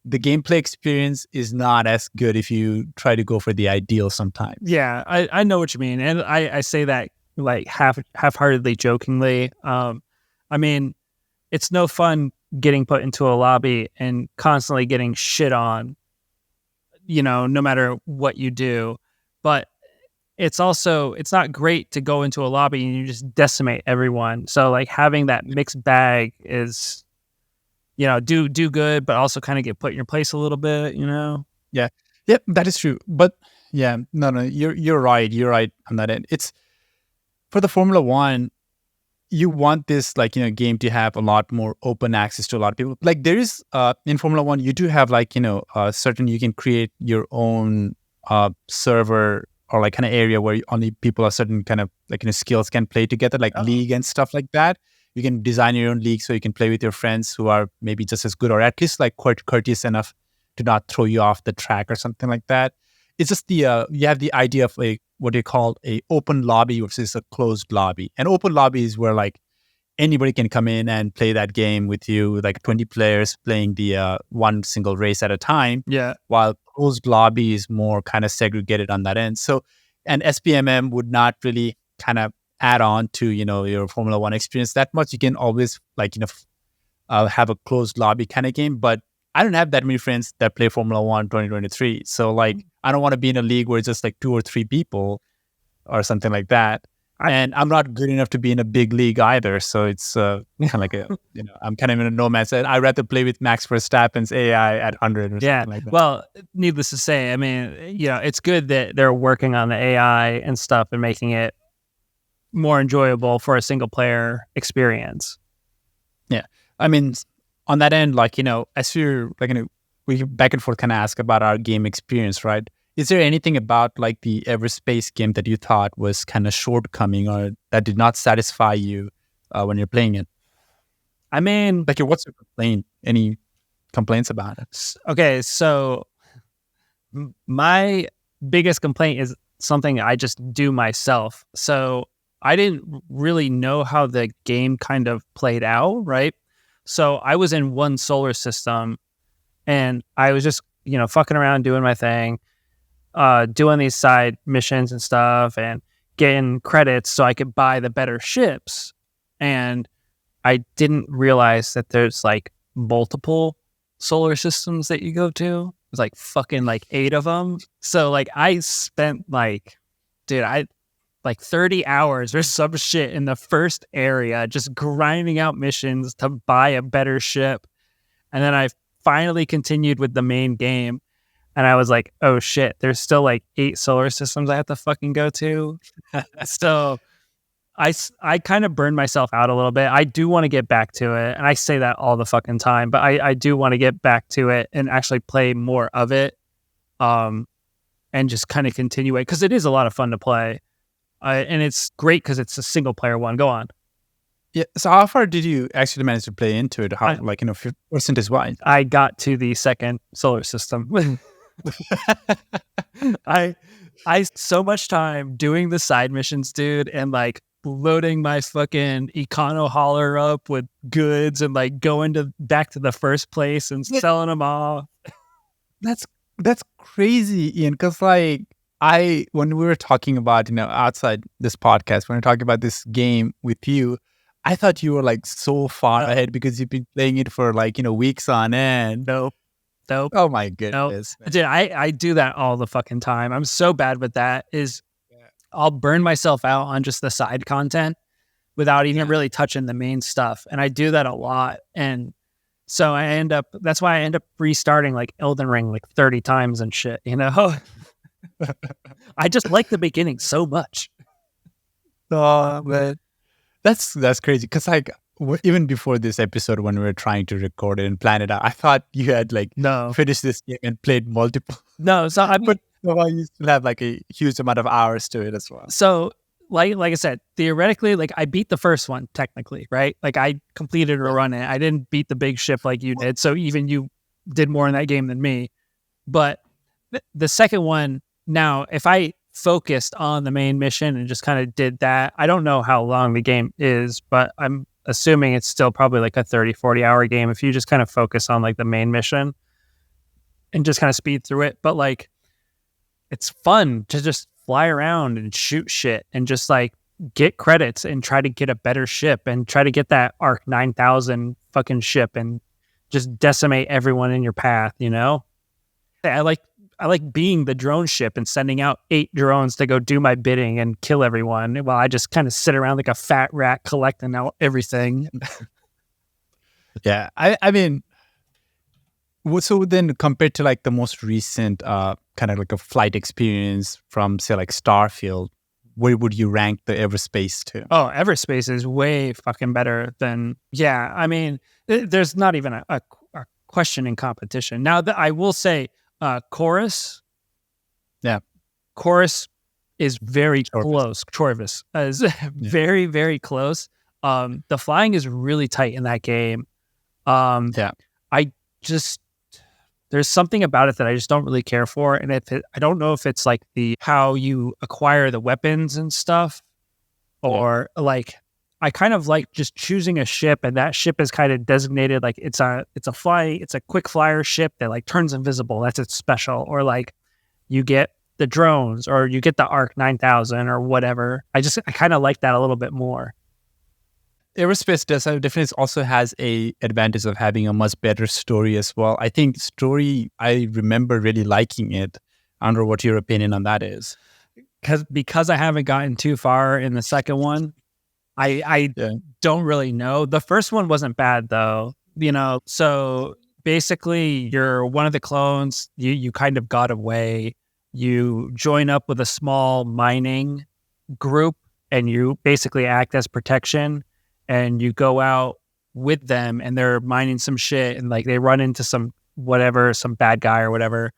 the gameplay experience is not as good if you try to go for the ideal sometimes. Yeah, I know what you mean. And I say that like half-heartedly jokingly. I mean, it's no fun getting put into a lobby and constantly getting shit on. no matter what you do. But it's not great to go into a lobby and you just decimate everyone. So like having that mixed bag is, do good, but also kind of get put in your place a little bit, Yeah. Yep, that is true. But yeah, no, you're right. You're right on that end. It's for the Formula One, you want this game to have a lot more open access to a lot of people. Like there is in Formula One, you do have certain, you can create your own server or like kind of area where only people of certain kind of skills can play together, like league and stuff like that. You can design your own league so you can play with your friends who are maybe just as good or at least like courteous enough to not throw you off the track or something like that. It's just the you have the idea of what they call a open lobby versus a closed lobby. An open lobby is where like anybody can come in and play that game with you, like 20 players playing the one single race at a time. Yeah. While closed lobby is more kind of segregated on that end. So, and SPMM would not really kind of add on to, your Formula One experience that much. You can always have a closed lobby kind of game, but I don't have that many friends that play Formula One 2023. So like, I don't want to be in a league where it's just like 2 or 3 people or something like that. And I'm not good enough to be in a big league either. So it's kind of like I'm kind of in a no man's land. I'd rather play with Max Verstappen's AI at 100 or something like that. Well, needless to say, I mean, it's good that they're working on the AI and stuff and making it more enjoyable for a single player experience. Yeah. I mean, on that end, as you're we back and forth kind of ask about our game experience, right? Is there anything about like the Everspace game that you thought was kind of shortcoming or that did not satisfy you when you're playing it? I mean, what's your complaint? Any complaints about it? Okay, so my biggest complaint is something I just do myself. So I didn't really know how the game kind of played out, right? So I was in one solar system and I was just, fucking around doing my thing. Doing these side missions and stuff and getting credits so I could buy the better ships. And I didn't realize that there's like multiple solar systems that you go to. There's like fucking like 8 of them. So like I spent like 30 hours or some shit in the first area just grinding out missions to buy a better ship. And then I finally continued with the main game. And I was like, oh shit, there's still like 8 solar systems I have to fucking go to. So I kind of burned myself out a little bit. I do want to get back to it. And I say that all the fucking time, but I do want to get back to it and actually play more of it. And just kind of continue it because it is a lot of fun to play. And it's great because it's a single player one. Go on. Yeah. So how far did you actually manage to play into it? How, percentage wise? I got to the second solar system. I so much time doing the side missions, dude, and like loading my fucking econo hauler up with goods and like going back to the first place and selling them off. That's crazy, Ian. Because when we were talking about outside this podcast, when we were talking about this game with you, I thought you were like so far ahead because you've been playing it for weeks on end. Nope. Oh my goodness. Nope. Dude, I do that all the fucking time. I'm so bad with that I'll burn myself out on just the side content without even really touching the main stuff. And I do that a lot. And so that's why I end up restarting like Elden Ring like 30 times and shit, I just like the beginning so much. Oh, man. That's crazy. Because even before this episode, when we were trying to record it and plan it out, I thought you had finished this game and played multiple. No, so you still have like a huge amount of hours to it as well. So like I said, theoretically, like I beat the first one technically, right? Like I completed a run in it. I didn't beat the big ship like you did. So even you did more in that game than me. But the second one, now if I focused on the main mission and just kind of did that, I don't know how long the game is, but I'm assuming it's still probably like a 30-40 hour game if you just kind of focus on like the main mission and just kind of speed through it. But like it's fun to just fly around and shoot shit and just like get credits and try to get a better ship and try to get that Arc 9000 fucking ship and just decimate everyone in your path, I like being the drone ship and sending out 8 drones to go do my bidding and kill everyone while I just kind of sit around like a fat rat collecting out everything. Yeah, I mean, so then compared to like the most recent kind of like a flight experience from say like Starfield, where would you rank the Everspace to? Oh, Everspace is way fucking better than, yeah. I mean, there's not even a question in competition. Now, I will say, Chorus. Yeah. Chorus is very Chorvis. close. Chorvis is very, very close. The flying is really tight in that game. Yeah. I just, there's something about it that I just don't really care for. And I don't know if it's like how you acquire the weapons and stuff, or like, I kind of like just choosing a ship, and that ship is kind of designated like it's a quick flyer ship that like turns invisible. That's its special. Or like you get the drones, or you get the Arc 9000 or whatever. I kind of like that a little bit more. Everspace definitely also has a advantage of having a much better story as well. I think story, I remember really liking it. I don't know what your opinion on that is. Because I haven't gotten too far in the second one, I don't really know. The first one wasn't bad though, so basically you're one of the clones, you kind of got away, you join up with a small mining group, and you basically act as protection, and you go out with them, and they're mining some shit, and like they run into some bad guy or whatever,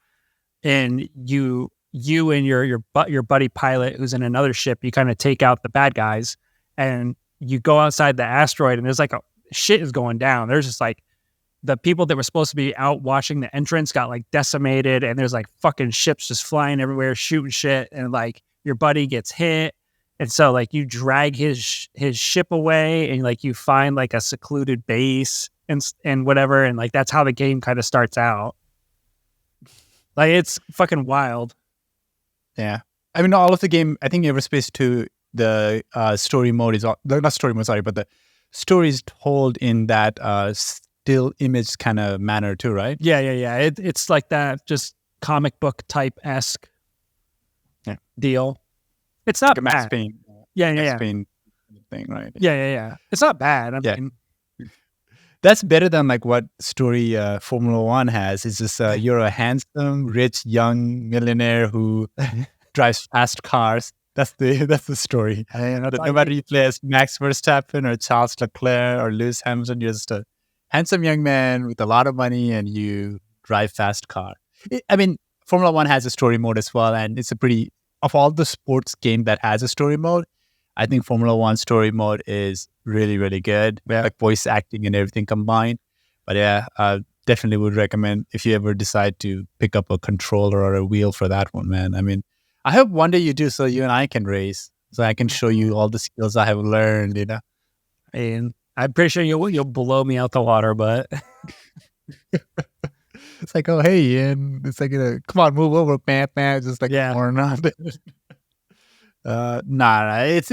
and you and your buddy pilot who's in another ship, you kind of take out the bad guys, and you go outside the asteroid, and there's like shit is going down. There's just like the people that were supposed to be out watching the entrance got like decimated, and there's like fucking ships just flying everywhere, shooting shit, and like your buddy gets hit. And so like you drag his ship away, and like you find like a secluded base and whatever. And like, that's how the game kind of starts out. Like, it's fucking wild. Yeah. I mean, all of the game, I think Everspace 2, the story mode is, not story mode, sorry, but the story is told in that still image kind of manner too, right? Yeah. It's like that, just comic book type-esque deal. It's not like a bad. Max Payne. Max Payne thing, right? Yeah. It's not bad. I mean, that's better than like what story Formula One has. It's just you're a handsome, rich, young millionaire who drives fast cars. That's the story. No matter you play as Max Verstappen or Charles Leclerc or Lewis Hamilton, you're just a handsome young man with a lot of money, and you drive fast car. I mean, Formula One has a story mode as well, and it's of all the sports game that has a story mode, I think Formula One story mode is really, really good. Yeah. Like voice acting and everything combined. But yeah, definitely would recommend if you ever decide to pick up a controller or a wheel for that one, man. I mean, I hope one day you do, so you and I can race, so I can show you all the skills I have learned, And I'm pretty sure you'll blow me out the water, but it's like, oh, hey, Ian. It's like, come on, move over, man. Just like, or not. Nah, it's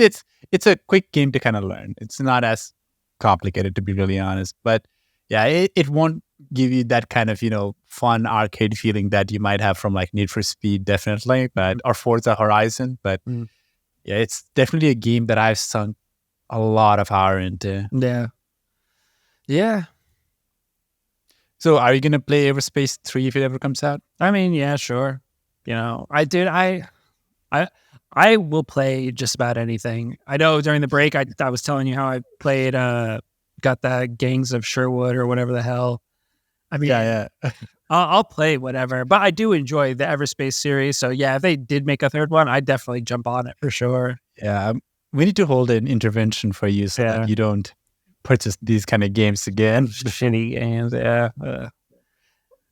a quick game to kind of learn. It's not as complicated, to be really honest. But yeah, it won't give you that kind of, fun arcade feeling that you might have from like Need for Speed, definitely, but or Forza Horizon. But yeah, it's definitely a game that I've sunk a lot of hour into. Yeah. So are you going to play Everspace 3 if it ever comes out? I mean, yeah, sure. I will play just about anything. I know during the break, I was telling you how I played, got the Gangs of Sherwood or whatever the hell. I mean, yeah. I'll play whatever, but I do enjoy the Everspace series. So yeah, if they did make a third one, I'd definitely jump on it for sure. Yeah, we need to hold an intervention for you so that you don't purchase these kind of games again. Shitty games, yeah.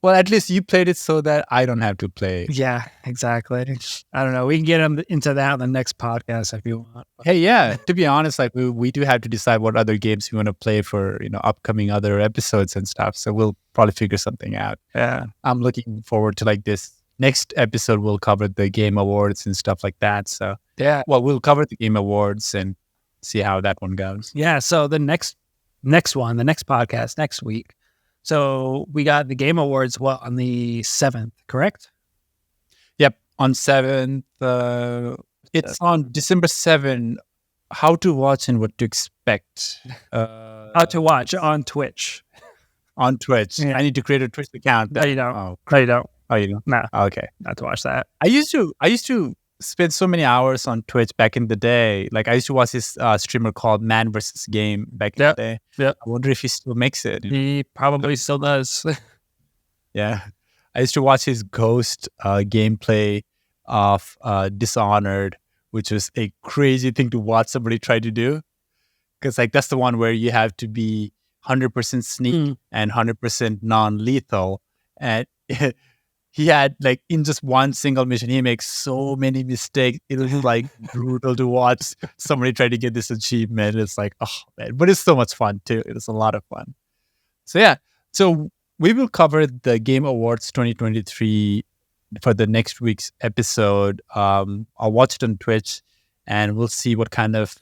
Well, at least you played it so that I don't have to play. Yeah, exactly. I don't know. We can get into that on the next podcast if you want. Hey, yeah. To be honest, like we do have to decide what other games we want to play for, upcoming other episodes and stuff. So we'll probably figure something out. Yeah. I'm looking forward to like this next episode. We'll cover the Game Awards and stuff like that. So yeah. Well, we'll cover the Game Awards and see how that one goes. Yeah. So the next one, the next podcast next week. So we got the Game Awards, on the 7th, correct? on 7th. It's on December 7th. How to watch and what to expect. How to watch on Twitch. On Twitch. Yeah. I need to create a Twitch account. No, you don't. Oh, No, you don't. oh, you don't? No, Okay. not to watch that. I used to spend so many hours on Twitch back in the day. Like I used to watch this streamer called Man vs. Game back in the day. Yeah. I wonder if he still makes it. He probably still does. Yeah. I used to watch his Ghost gameplay of Dishonored, which was a crazy thing to watch somebody try to do. Because like that's the one where you have to be 100% sneak and 100% non-lethal. And he had like in just one single mission, he makes so many mistakes. It was like brutal to watch somebody try to get this achievement. It's like, oh man, but it's so much fun too. It was a lot of fun. So yeah, so we will cover the Game Awards 2023 for the next week's episode. I'll watch it on Twitch and we'll see what kind of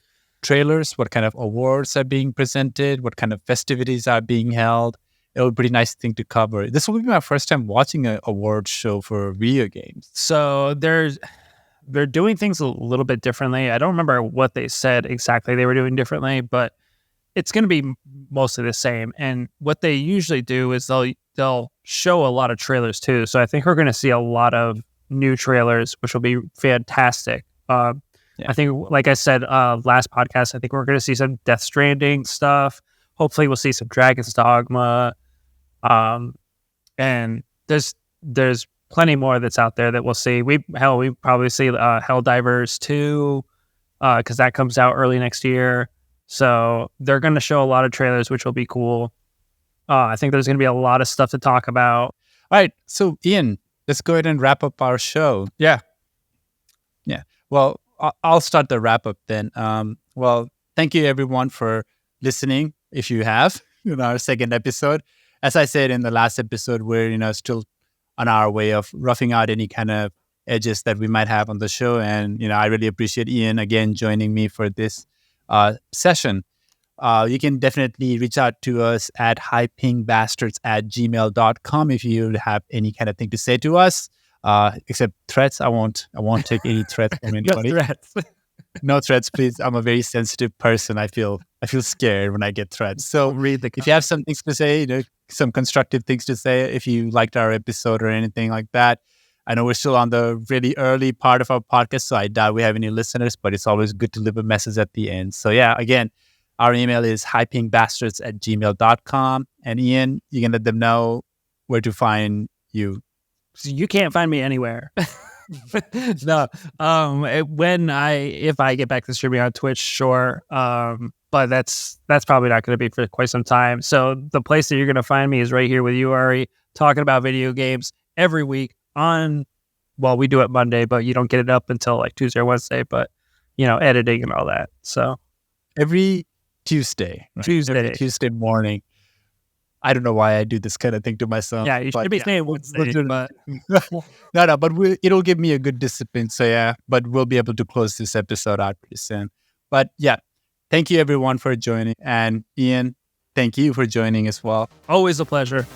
trailers, what kind of awards are being presented, what kind of festivities are being held. It'll be a pretty nice thing to cover. This will be my first time watching an award show for video games. So they're doing things a little bit differently. I don't remember what they said exactly they were doing differently, but it's going to be mostly the same. And what they usually do is they'll show a lot of trailers too. So I think we're going to see a lot of new trailers, which will be fantastic. I think, like I said last podcast, I think we're going to see some Death Stranding stuff. Hopefully, we'll see some Dragon's Dogma, and there's plenty more that's out there that we'll see. We probably see Helldivers 2 because that comes out early next year. So they're going to show a lot of trailers, which will be cool. I think there's going to be a lot of stuff to talk about. All right, so Ian, let's go ahead and wrap up our show. Yeah. Well, I'll start the wrap up then. Well, thank you everyone for listening. If you have in our second episode, as I said in the last episode, we're still on our way of roughing out any kind of edges that we might have on the show, and I really appreciate Ian again joining me for this session. You can definitely reach out to us at highpingbastards@gmail.com if you have any kind of thing to say to us. Except threats, I won't take any threats from anybody. No threats. No threats, please. I'm a very sensitive person. I feel scared when I get threats. So if you have some things to say, some constructive things to say, if you liked our episode or anything like that. I know we're still on the really early part of our podcast, so I doubt we have any listeners, but it's always good to leave a message at the end. So yeah, again, our email is highpingbastards@gmail.com. And Ian, you can let them know where to find you. So you can't find me anywhere. No. If I get back to streaming on Twitch, sure. But that's probably not going to be for quite some time. So the place that you're going to find me is right here with you, Ari, talking about video games every week we do it Monday, but you don't get it up until like Tuesday or Wednesday, but editing and all that. So every Tuesday, right? Every Tuesday morning. I don't know why I do this kind of thing to myself. Yeah, you should be saying Wednesday, but no, but it'll give me a good discipline. So yeah, but we'll be able to close this episode out pretty soon. But yeah, thank you everyone for joining. And Ian, thank you for joining as well. Always a pleasure.